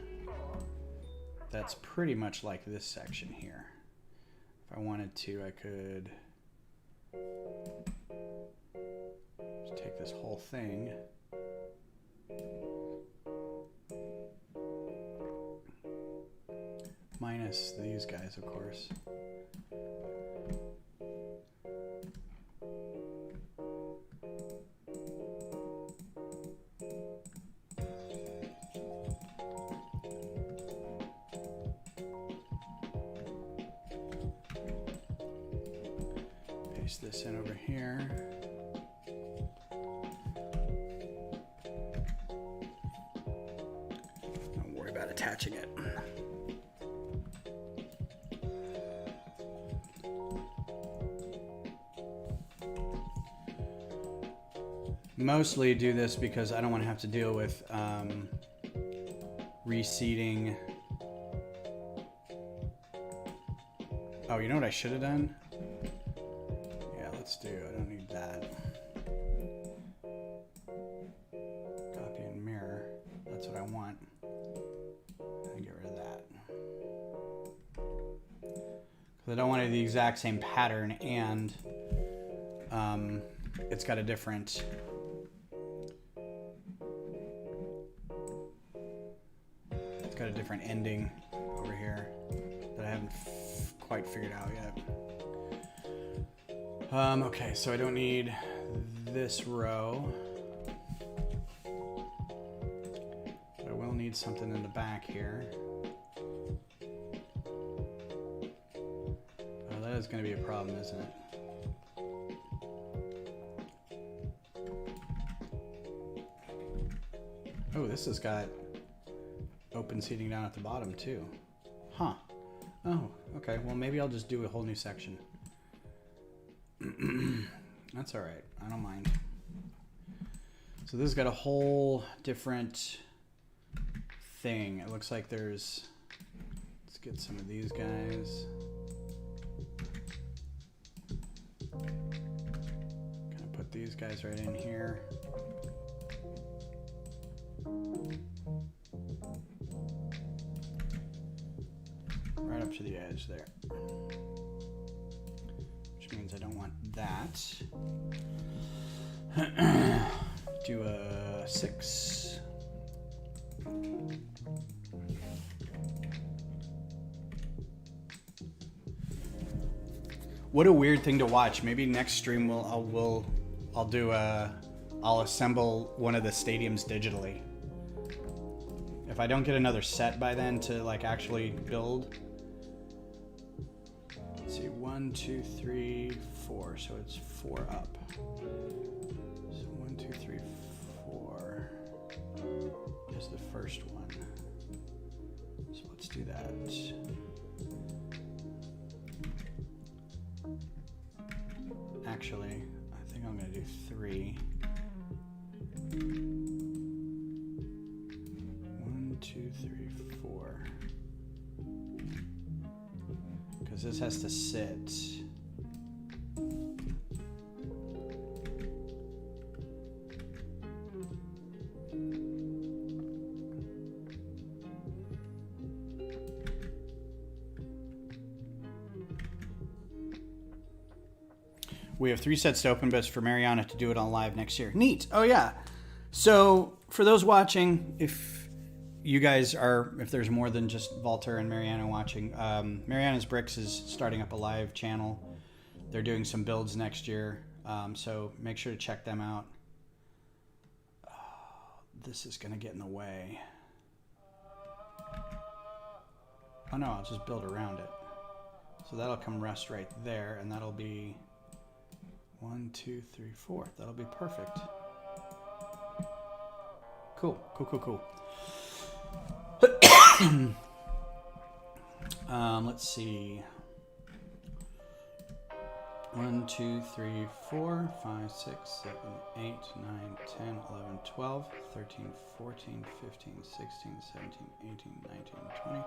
Speaker 1: that's pretty much like this section here. If I wanted to, I could just take this whole thing. Minus these guys, of course. Paste this in over here. Don't worry about attaching it. Mostly do this because I don't want to have to deal with reseating. Oh, you know what I should have done? Yeah, let's do. I don't need that. Copy and mirror. That's what I want. And get rid of that. Because I don't want it the exact same pattern, and it's got a different. It's got a different ending over here that I haven't quite figured out yet. Okay, so I don't need this row. But I will need something in the back here. is going to be a problem, isn't it? Oh, this has got open seating down at the bottom too. Huh. Oh, okay. Well, maybe I'll just do a whole new section. That's all right. I don't mind. So this has got a whole different thing. It looks like there's... Let's get some of these guys. Gonna put these guys right in here. Right up to the edge there. Which means I don't want that. Do a 6. What a weird thing to watch. Maybe next stream I'll assemble one of the stadiums digitally. If I don't get another set by then to like actually build. Let's see, 1, 2, 3, 4. So it's 4 up. So 1, 2, 3, 4 is the first one. So let's do that. Actually, I think I'm gonna do 3. 1, 2, 3, 4. Because this has to sit. We have 3 sets to open, but it's for Mariana to do it on live next year. Neat. Oh, yeah. So for those watching, if you guys are, if there's more than just Walter and Mariana watching, Mariana's Bricks is starting up a live channel. They're doing some builds next year. So make sure to check them out. Oh, this is going to get in the way. Oh, no, I'll just build around it. So that'll come rest right there, and that'll be 1, 2, 3, 4. That'll be perfect. Cool, cool, cool, cool. Let's see. 1, 2, 3, 4, 5, 6, 7, 8, 9, 10, 11, 12, 13, 14, 15, 16, 17, 18, 19, 20,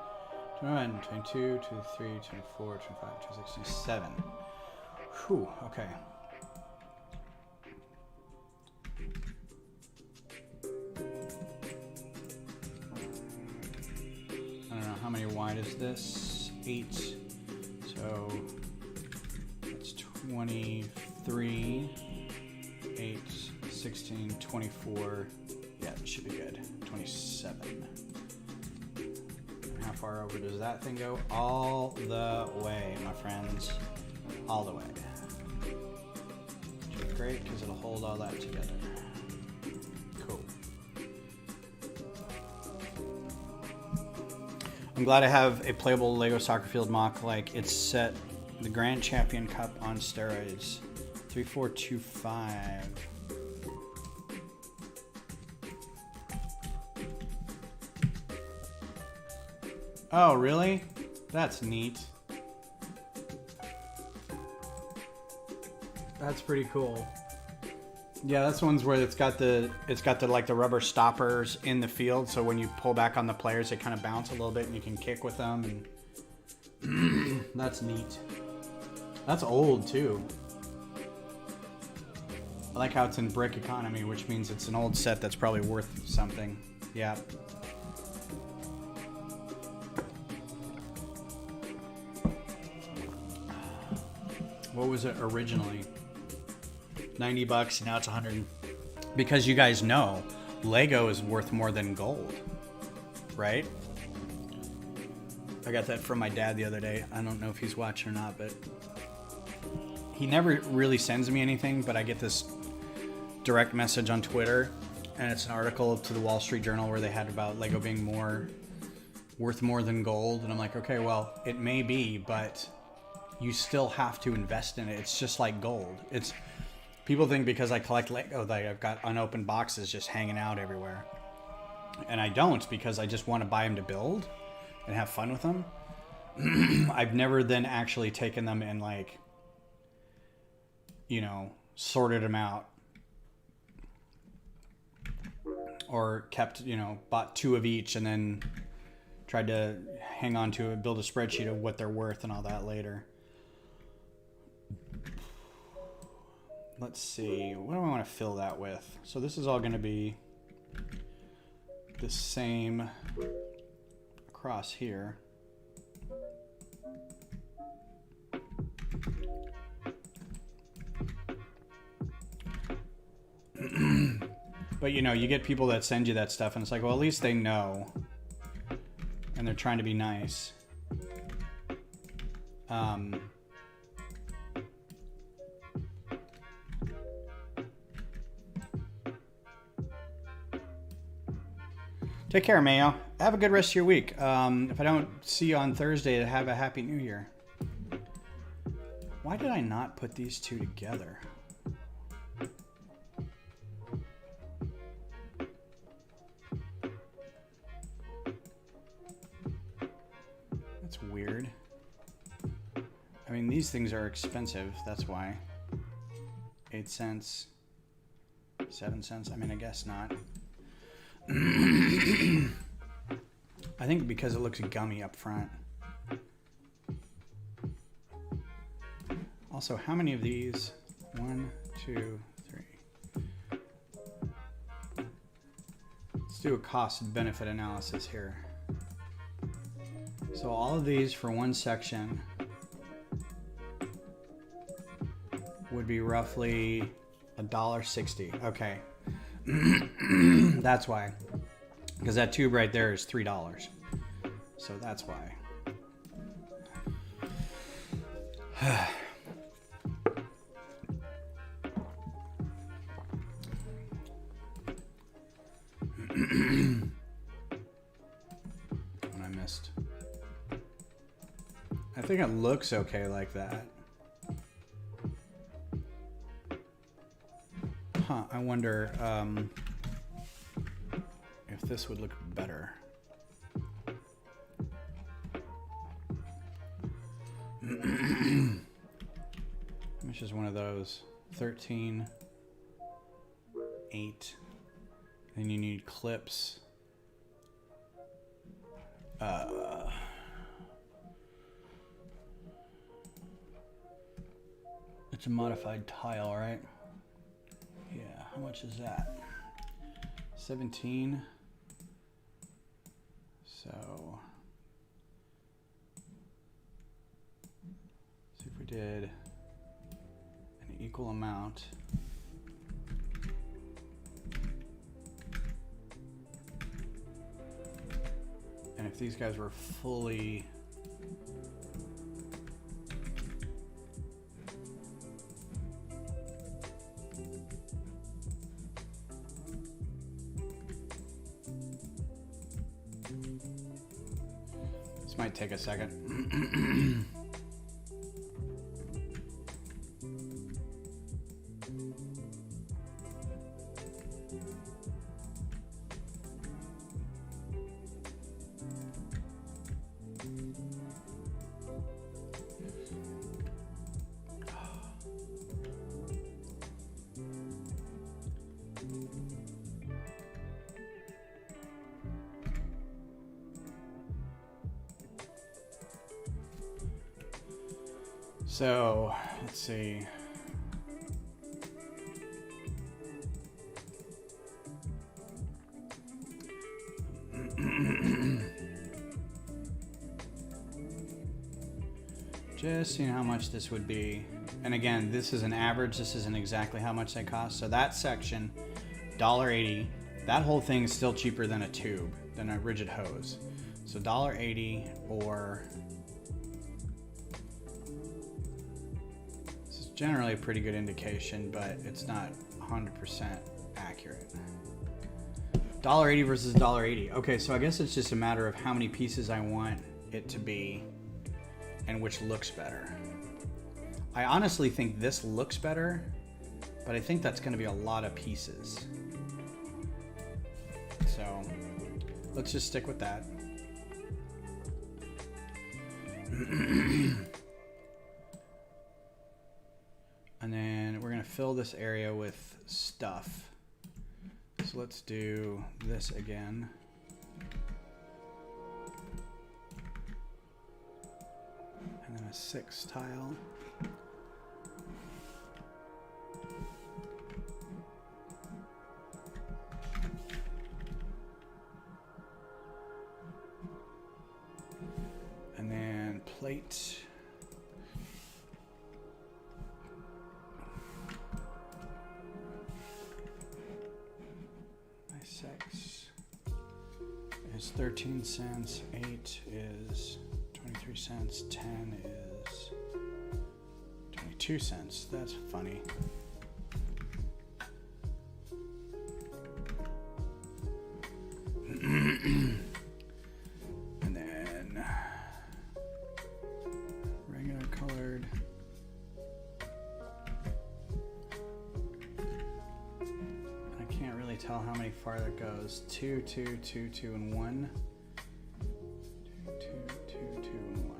Speaker 1: 21, 22, 23, 24, 25, 26, 27. Whew, okay. How many wide is this? 8. So that's 23, 8, 16, 24. Yeah, it should be good. 27. And how far over does that thing go? All the way, my friends. All the way. Which is great because it'll hold all that together. Cool. I'm glad I have a playable Lego soccer field mock. Like, it's set the Grand Champion Cup on steroids. 3425. Oh, really? That's neat. That's pretty cool. Yeah, that's ones where it's got the like the rubber stoppers in the field, so when you pull back on the players, they kind of bounce a little bit and you can kick with them, and that's neat. That's old too. I like how it's in brick economy, which means it's an old set that's probably worth something. Yeah. What was it originally? $90, now it's 100. Because you guys know, Lego is worth more than gold, right? I got that from my dad the other day. I don't know if he's watching or not, but he never really sends me anything, but I get this direct message on Twitter, and it's an article to the Wall Street Journal where they had about Lego being worth more than gold, and I'm like, okay, well, it may be, but you still have to invest in it. It's just like gold. It's people think because I collect Lego that I've got unopened boxes just hanging out everywhere, and I don't, because I just want to buy them to build and have fun with them. I've never then actually taken them and, like, you know, sorted them out, or kept, you know, bought 2 of each and then tried to hang on to it, build a spreadsheet of what they're worth and all that later. Let's see, what do I want to fill that with? So this is all going to be the same across here. But, you know, you get people that send you that stuff and it's like, well, at least they know and they're trying to be nice. Take care, Mayo. Have a good rest of your week. If I don't see you on Thursday, have a happy new year. Why did I not put these two together? That's weird. I mean, these things are expensive. That's why. 8 cents. 7 cents. I mean, I guess not. I think because it looks gummy up front. Also, how many of these? 1, 2, 3. Let's do a cost benefit analysis here. So all of these for one section would be roughly $1.60. Okay. That's why. Because that tube right there is $3. So that's why. What I missed. I think it looks okay like that. Huh, I wonder if this would look better. Which is one of those. 13, 8. Then you need clips. It's a modified tile, right? Yeah, how much is that? 17. So, see if we did an equal amount. And if these guys were fully might take a second. So, let's see. Just seeing how much this would be. And again, this is an average. This isn't exactly how much they cost. So that section, $1.80. That whole thing is still cheaper than a tube, than a rigid hose. So $1.80 or... generally a pretty good indication, but it's not 100% accurate. $1.80 versus $1.80. Okay, so I guess it's just a matter of how many pieces I want it to be and which looks better. I honestly think this looks better, but I think that's going to be a lot of pieces. So let's just stick with that. And then we're going to fill this area with stuff. So let's do this again. And then a 6 tile. And then plate. My 6 is 13 cents. 8 is 23 cents. 10 is 22 cents. That's funny. And then regular colored. I can't really tell how many far that goes. 2, 2, 2, 2, and 1. 2, 2, 2, 2, and 1.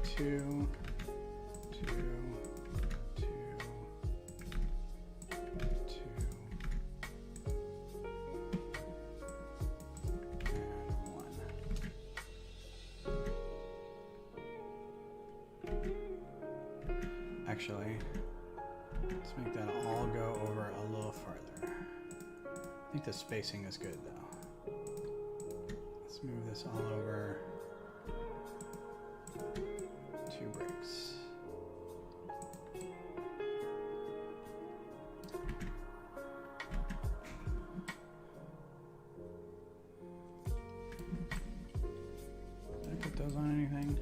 Speaker 1: 2, 2, 2, 2, and 1. Actually, let's make that all go over a little farther. I think the spacing is good though. Let's move this all over 2 bricks. Did I put those on anything?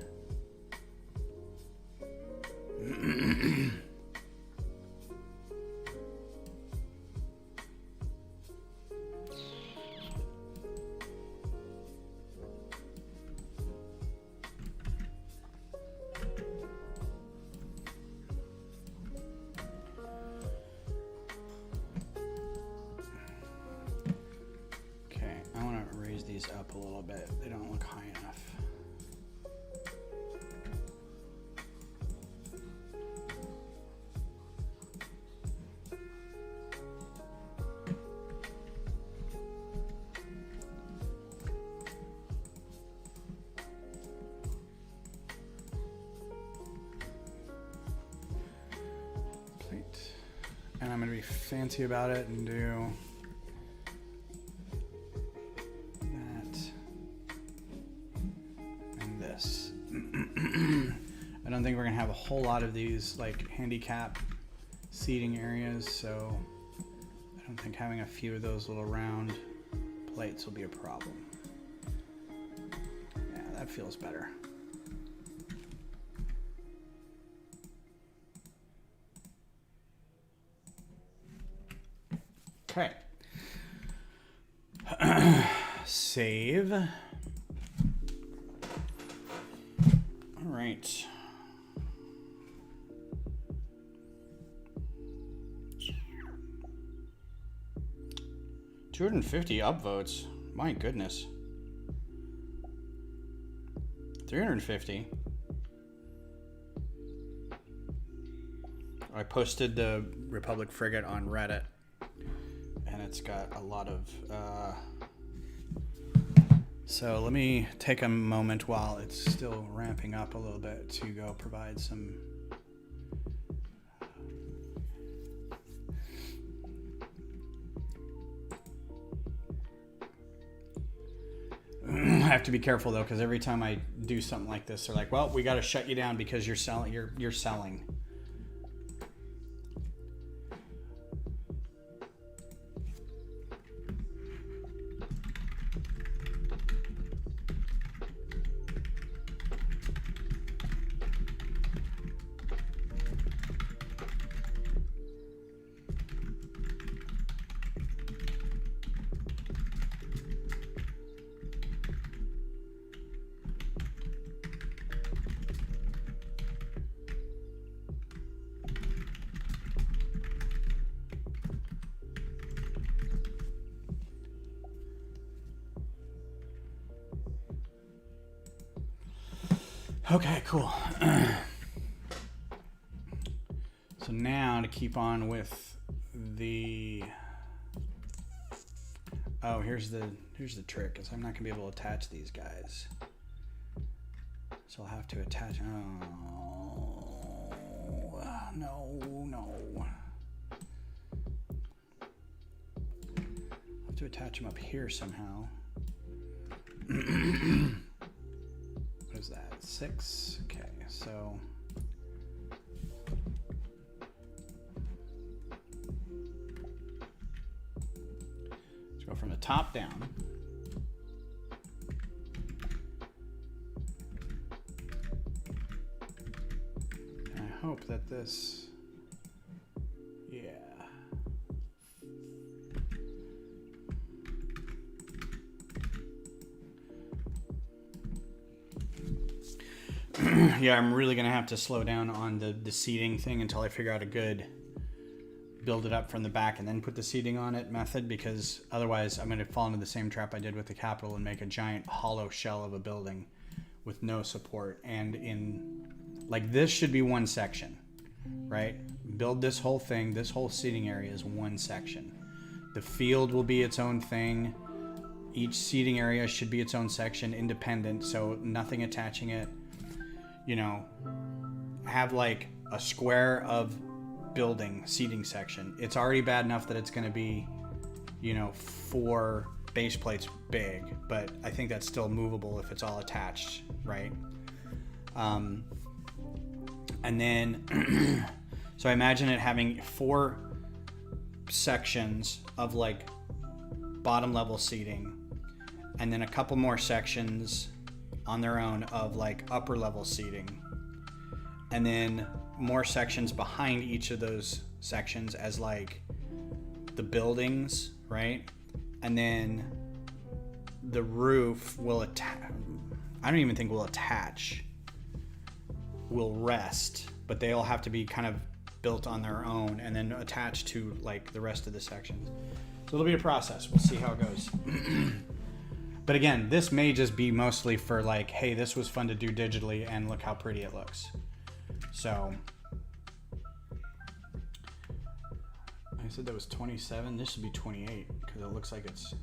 Speaker 1: Okay, I want to raise these up a little bit. They don't look high enough. And I'm going to be fancy about it and do that and this. I don't think we're going to have a whole lot of these like handicap seating areas, so I don't think having a few of those little round plates will be a problem. Yeah, that feels better. Okay. Save. All right. $250 upvotes. My goodness. 350. I posted the Republic Frigate on Reddit. And it's got a lot of so let me take a moment while it's still ramping up a little bit to go provide some I have to be careful though, because every time I do something like this, they're like, well, we got to shut you down because you're selling. You're selling. Okay, cool. So now to keep on with the... Oh, here's the trick, is I'm not gonna be able to attach these guys. So I'll have to attach... Oh, no. I'll have to attach them up here somehow. What is that? 6? Okay, so... Let's go from the top down. And I hope that this... Yeah. Yeah, I'm really going to have to slow down on the seating thing until I figure out a good build it up from the back and then put the seating on it method, because otherwise I'm going to fall into the same trap I did with the Capitol and make a giant hollow shell of a building with no support. And in, like, this should be one section, right? Build this whole thing, this whole seating area is one section. The field will be its own thing. Each seating area should be its own section, independent, so nothing attaching it. You know, have like a square of building seating section. It's already bad enough that it's going to be, you know, 4 base plates big, but I think that's still movable if it's all attached, right? And then, so I imagine it having 4 sections of like bottom level seating, and then a couple more sections on their own of like upper level seating, and then more sections behind each of those sections as like the buildings, right? And then the roof will attach. I don't even think will attach. Will rest, but they all have to be kind of built on their own and then attached to like the rest of the sections. So it'll be a process. We'll see how it goes. But again, this may just be mostly for like, hey, this was fun to do digitally and look how pretty it looks. So I said that was 27. This should be 28 because it looks like it's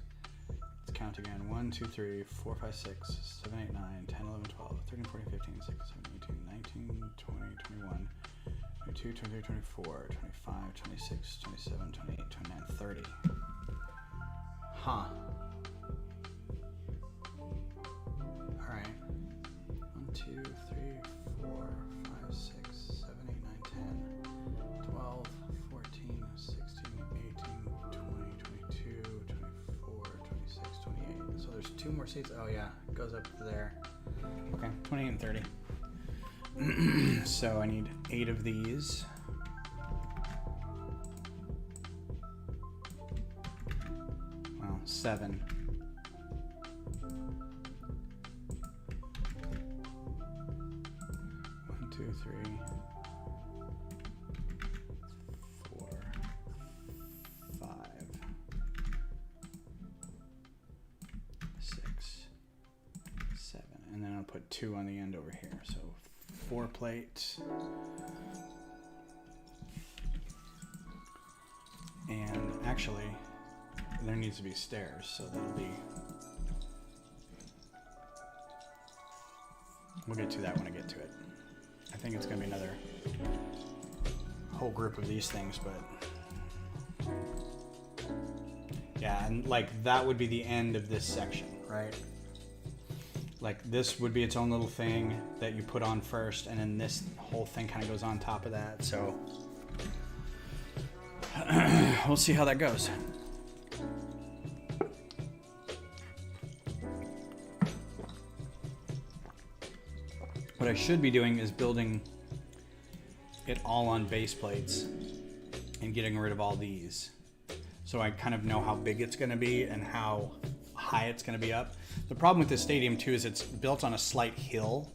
Speaker 1: count again. 1, 2, 3, 4, 5, 6, 7, 8, 9, 10, 11, 12, 13, 14, 15, 16, 17, 18, 19, 20, 21, 22, 23, 24, 25, 26, 27, 28, 29, 30. Huh. Alright. 1, 2, 3, 4, 5, 6, 7, 8, 9, 10, 12, 14, 16, 18, 20, 22, 24, 26, 28. So there's 2 more seats. Oh yeah, it goes up to there. Okay, 28 and 30. So I need 8 of these. Well, 7. 1, 2, 3, 4, 5, 6, 7, and then I'll put 2 on the end over here. So 4 plates. And actually, there needs to be stairs, so that'll be... We'll get to that when I get to it. I think it's going to be another whole group of these things, but... Yeah, and like that would be the end of this section, right? Like this would be its own little thing that you put on first, and then this whole thing kind of goes on top of that, so... We'll see how that goes. What I should be doing is building it all on base plates and getting rid of all these. So I kind of know how big it's going to be and how high it's going to be up. The problem with this stadium too is it's built on a slight hill,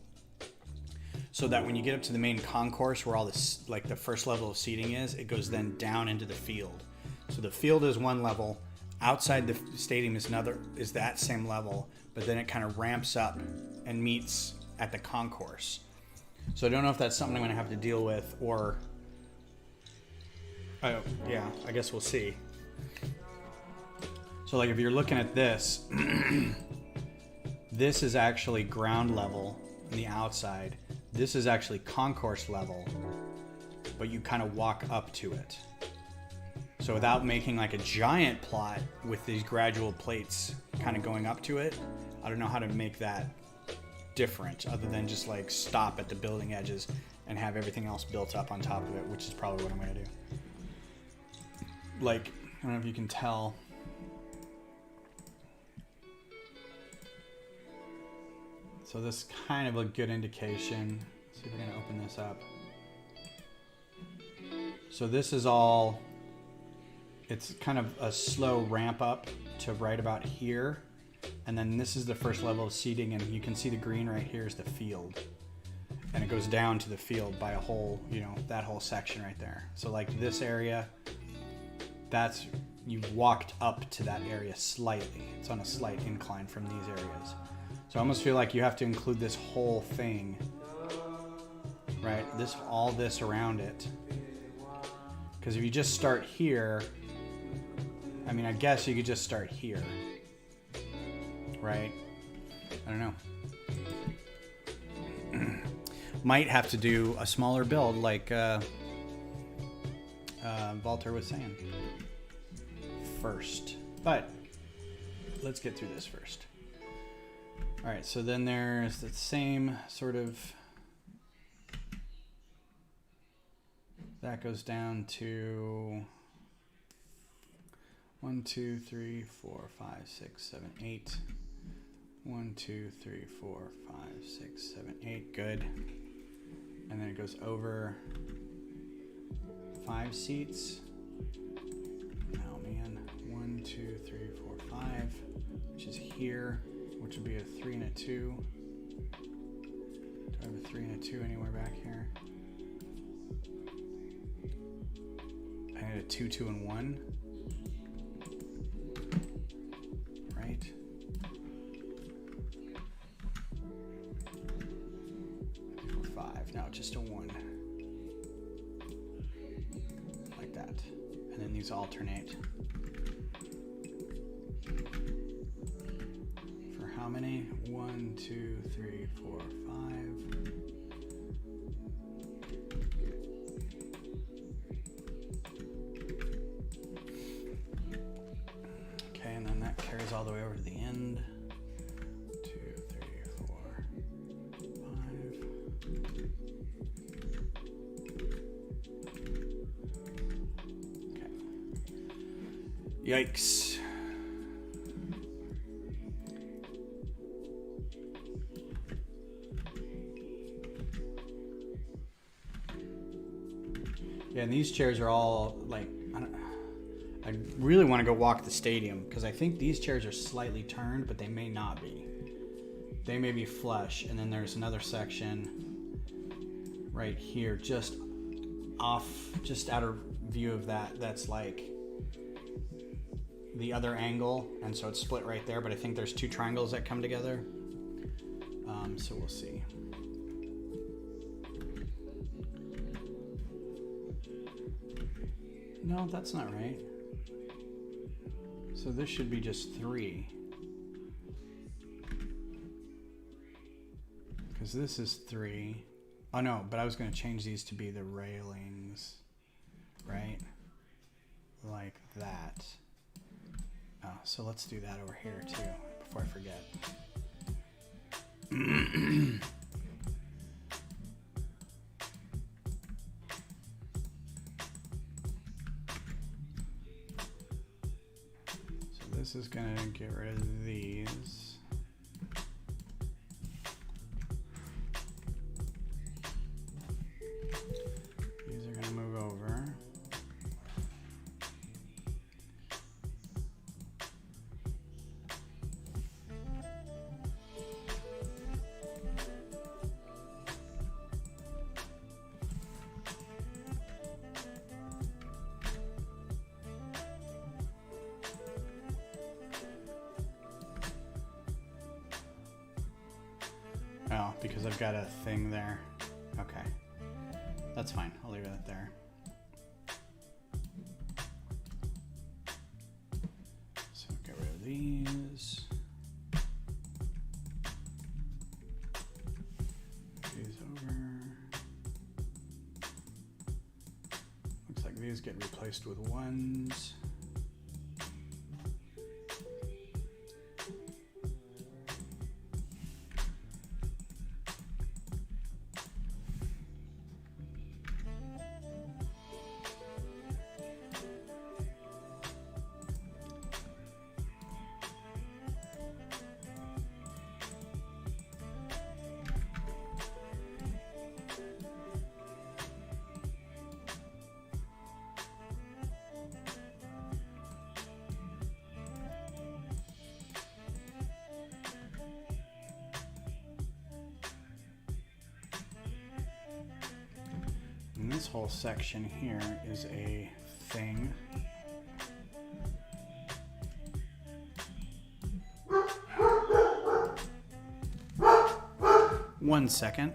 Speaker 1: so that when you get up to the main concourse where all this, like the first level of seating is, it goes then down into the field. So the field is one level, outside the stadium is another, is that same level, but then it kind of ramps up and meets at the concourse. So I don't know if that's something I'm going to have to deal with, or oh yeah, I guess we'll see. So like if you're looking at this, this is actually ground level on the outside. This is actually concourse level, but you kind of walk up to it. So without making like a giant plot with these gradual plates kind of going up to it, I don't know how to make that different other than just like stop at the building edges and have everything else built up on top of it, which is probably what I'm going to do. Like, I don't know if you can tell. So this is kind of a good indication. Let's see if we're going to open this up. So this is all, it's kind of a slow ramp up to right about here. And then this is the first level of seating, and you can see the green right here is the field. And it goes down to the field by a whole, you know, that whole section right there. So like this area, that's, you've walked up to that area slightly. It's on a slight incline from these areas. So I almost feel like you have to include this whole thing, right? This, all this around it. Because if you just start here, I mean, I guess you could just start here, right? I don't know. Might have to do a smaller build like Walter was saying first. But let's get through this first. All right, so then there's the same sort of, that goes down to 1, 2, 3, 4, 5, 6, 7, 8. 1, 2, 3, 4, 5, 6, 7, 8. Good. And then it goes over 5 seats. Oh man. 1, 2, 3, 4, 5, which is here, which would be a 3 and a 2. Do I have a 3 and a 2 anywhere back here? I need a 2, 2, and 1. Right. Now just a 1, like that, and then these alternate for how many? 1, 2, 3, 4, 5. Okay, and then that carries all the way over to the end. 2, 3, 4, 5. Yikes. Yeah, and these chairs are all like, I really want to go walk the stadium because I think these chairs are slightly turned, but they may not be. They may be flush. And then there's another section right here, just off, just out of view of that. That's like the other angle, and so it's split right there, but I think there's 2 triangles that come together. So we'll see. No, that's not right. So this should be just 3. Because this is 3. Oh no, but I was going to change these to be the railings, right? Like that. Oh, so let's do that over here too, before I forget. So this is gonna get rid of these. These are gonna move over. because I've got a thing there. Okay. That's fine. I'll leave it there. So get rid of these. These over. Looks like these get replaced with ones. And this whole section here is a thing. One second.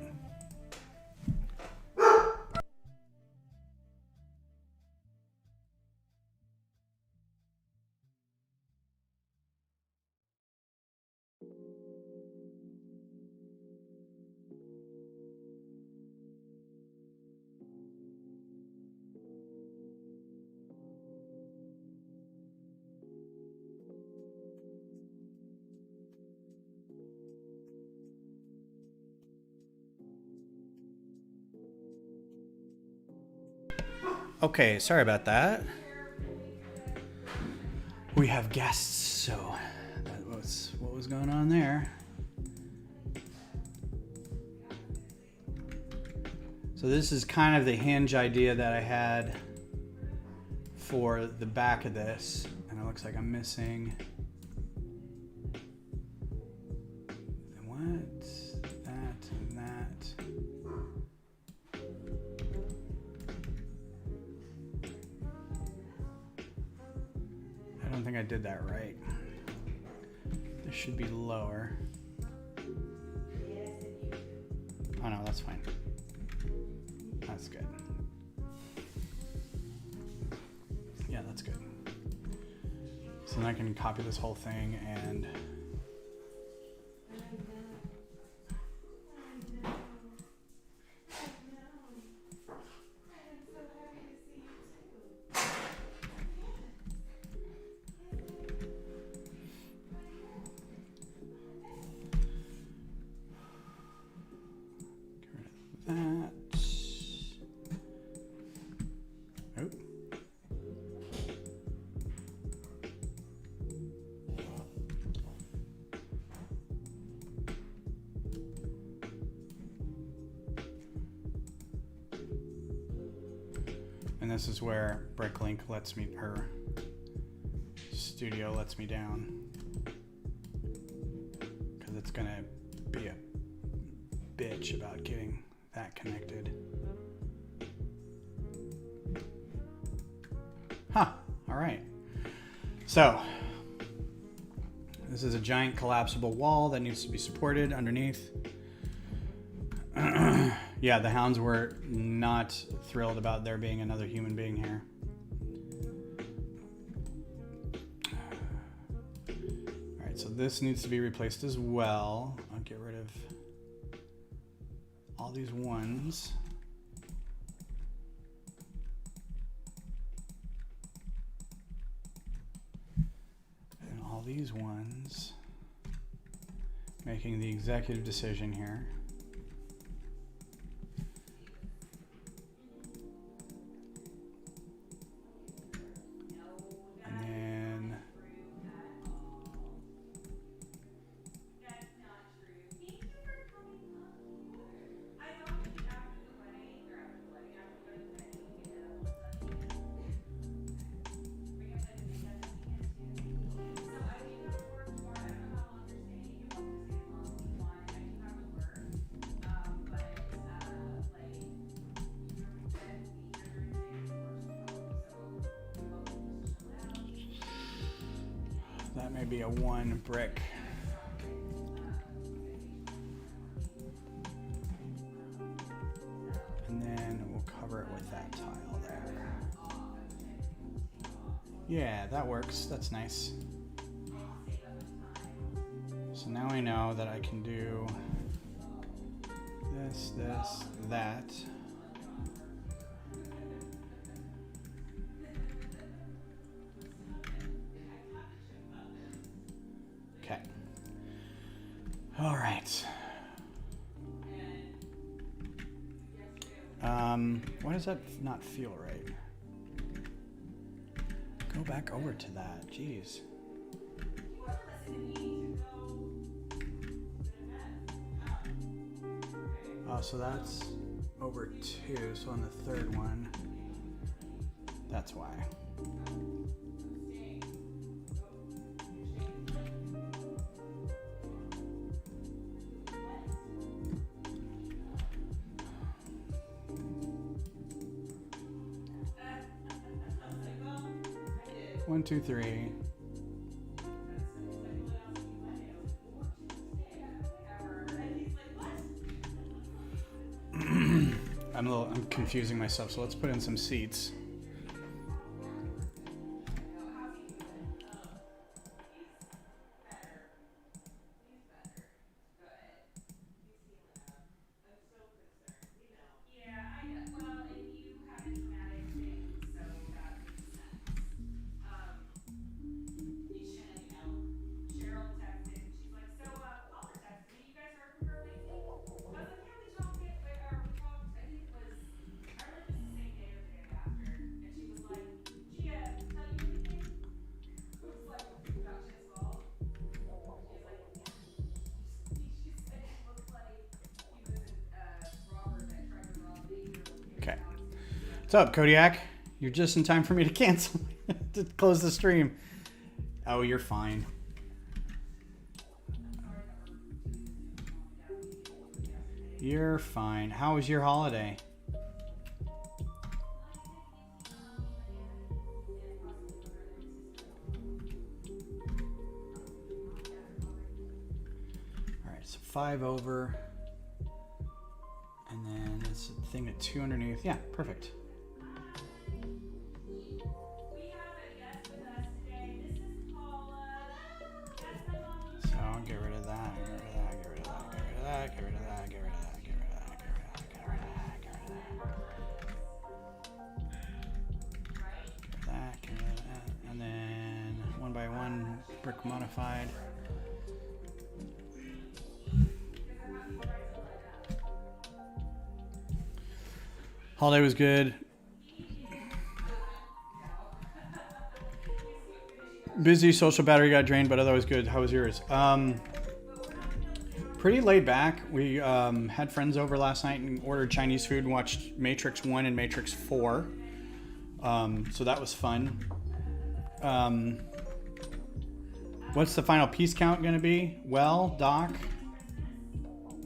Speaker 1: Okay, sorry about that. We have guests, so that was what was going on there. So this is kind of the hinge idea that I had for the back of this, and it looks like I'm missing what? That and that. I don't think I did that right. This should be lower. Oh no, that's fine. That's good. Yeah, that's good. So then I can copy this whole thing and that. Oh. And this is where Bricklink lets me, her studio lets me down, because it's gonna be a bitch about getting that connected. Huh, all right. So, this is a giant collapsible wall that needs to be supported underneath. Yeah, the hounds were not thrilled about there being another human being here. All right, so this needs to be replaced as well. I'll get rid of all these ones. And all these ones. Making the executive decision here. That may be a one brick. cover it with that tile there. Yeah, that works. That's nice. So now I know that I can do this, that. Okay. All right. Why does that not feel right? Go back over to that. Jeez. Oh, so that's over 2. So on the third one, that's why. One, two, three. I'm confusing myself, so let's put in some seats. Okay. What's up, Kodiak? You're just in time for me to cancel, to close the stream. Oh, you're fine. You're fine. How was your holiday? All right, so 5 over. And then this thing at 2 underneath. Yeah, perfect. So I'll get rid of that, get rid of that, get rid of that, get rid of that, get rid of that, get rid of that, get rid of that, get rid of that, get rid of that. Get rid of that. And then 1 by 1 brick modified. Holiday was good. Busy, social battery got drained, but otherwise good. How was yours? Pretty laid back. We had friends over last night and ordered Chinese food and watched Matrix 1 and Matrix 4. So that was fun. What's the final piece count going to be? Well, Doc,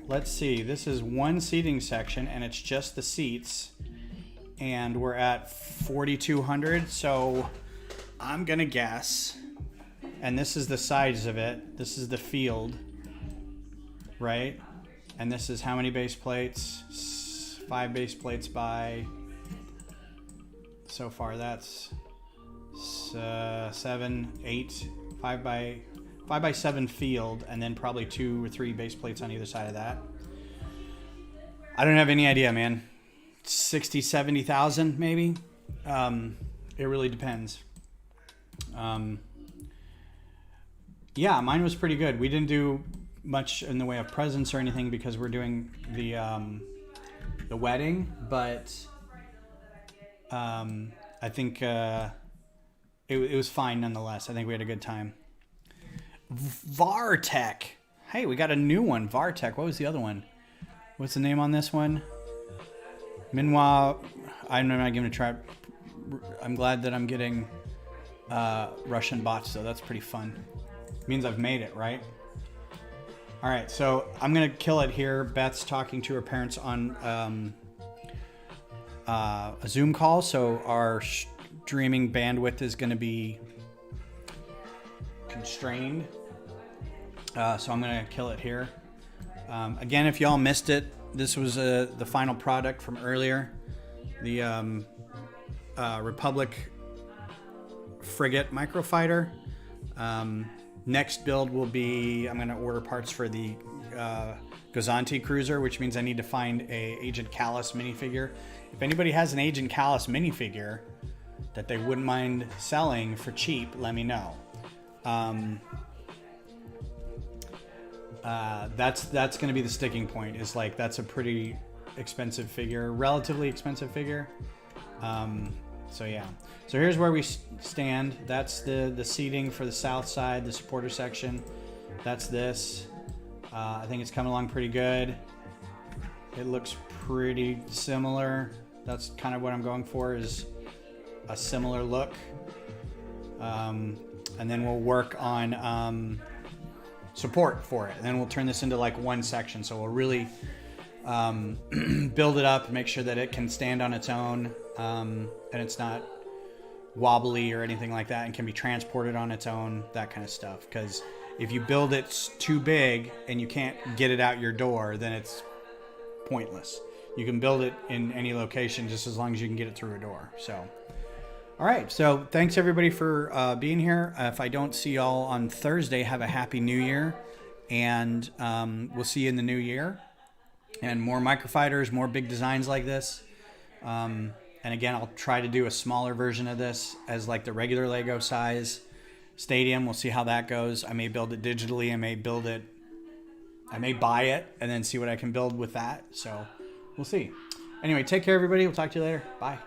Speaker 1: let's see. This is one seating section and it's just the seats. And we're at 4,200. So I'm going to guess, and this is the size of it. This is the field, right? And this is how many base plates? 5 base plates by, so far that's 7, 8, 5 by 7 field, and then probably 2 or 3 base plates on either side of that. I don't have any idea, man. 60, 70,000 maybe. It really depends. Yeah, mine was pretty good. We didn't do much in the way of presents or anything because we're doing the wedding, but I think it was fine nonetheless. I think we had a good time. Vartech. Hey, we got a new one. Vartech. What was the other one? What's the name on this one? Meanwhile, I'm not giving it a try. I'm glad that I'm getting Russian bots, though. That's pretty fun. Means I've made it, right? All right, so I'm going to kill it here. Beth's talking to her parents on a Zoom call, so our streaming bandwidth is going to be constrained. So I'm going to kill it here. Again, if y'all missed it, this was the final product from earlier. the Republic Frigate microfighter. Next build will be, I'm going to order parts for the Gozanti cruiser, which means I need to find a Agent Callus minifigure. If anybody has an Agent Callus minifigure that they wouldn't mind selling for cheap, let me know. That's going to be the sticking point. Is like, that's a pretty expensive figure, relatively expensive figure. So yeah. So here's where we stand. That's the seating for the south side, the supporter section. That's this. I think it's coming along pretty good. It looks pretty similar. That's kind of what I'm going for, is a similar look. And then we'll work on support for it. And then we'll turn this into like one section. So we'll really build it up, make sure that it can stand on its own, and it's not wobbly or anything like that, and can be transported on its own, that kind of stuff. Because if you build it too big and you can't get it out your door, then it's pointless. You can build it in any location just as long as you can get it through a door. So, all right. So thanks everybody for being here. If I don't see y'all on Thursday, have a happy new year, and we'll see you in the new year. And more microfighters, more big designs like this. And again, I'll try to do a smaller version of this as like the regular Lego size stadium. We'll see how that goes. I may build it digitally. I may buy it and then see what I can build with that. So we'll see. Anyway, take care, everybody. We'll talk to you later. Bye.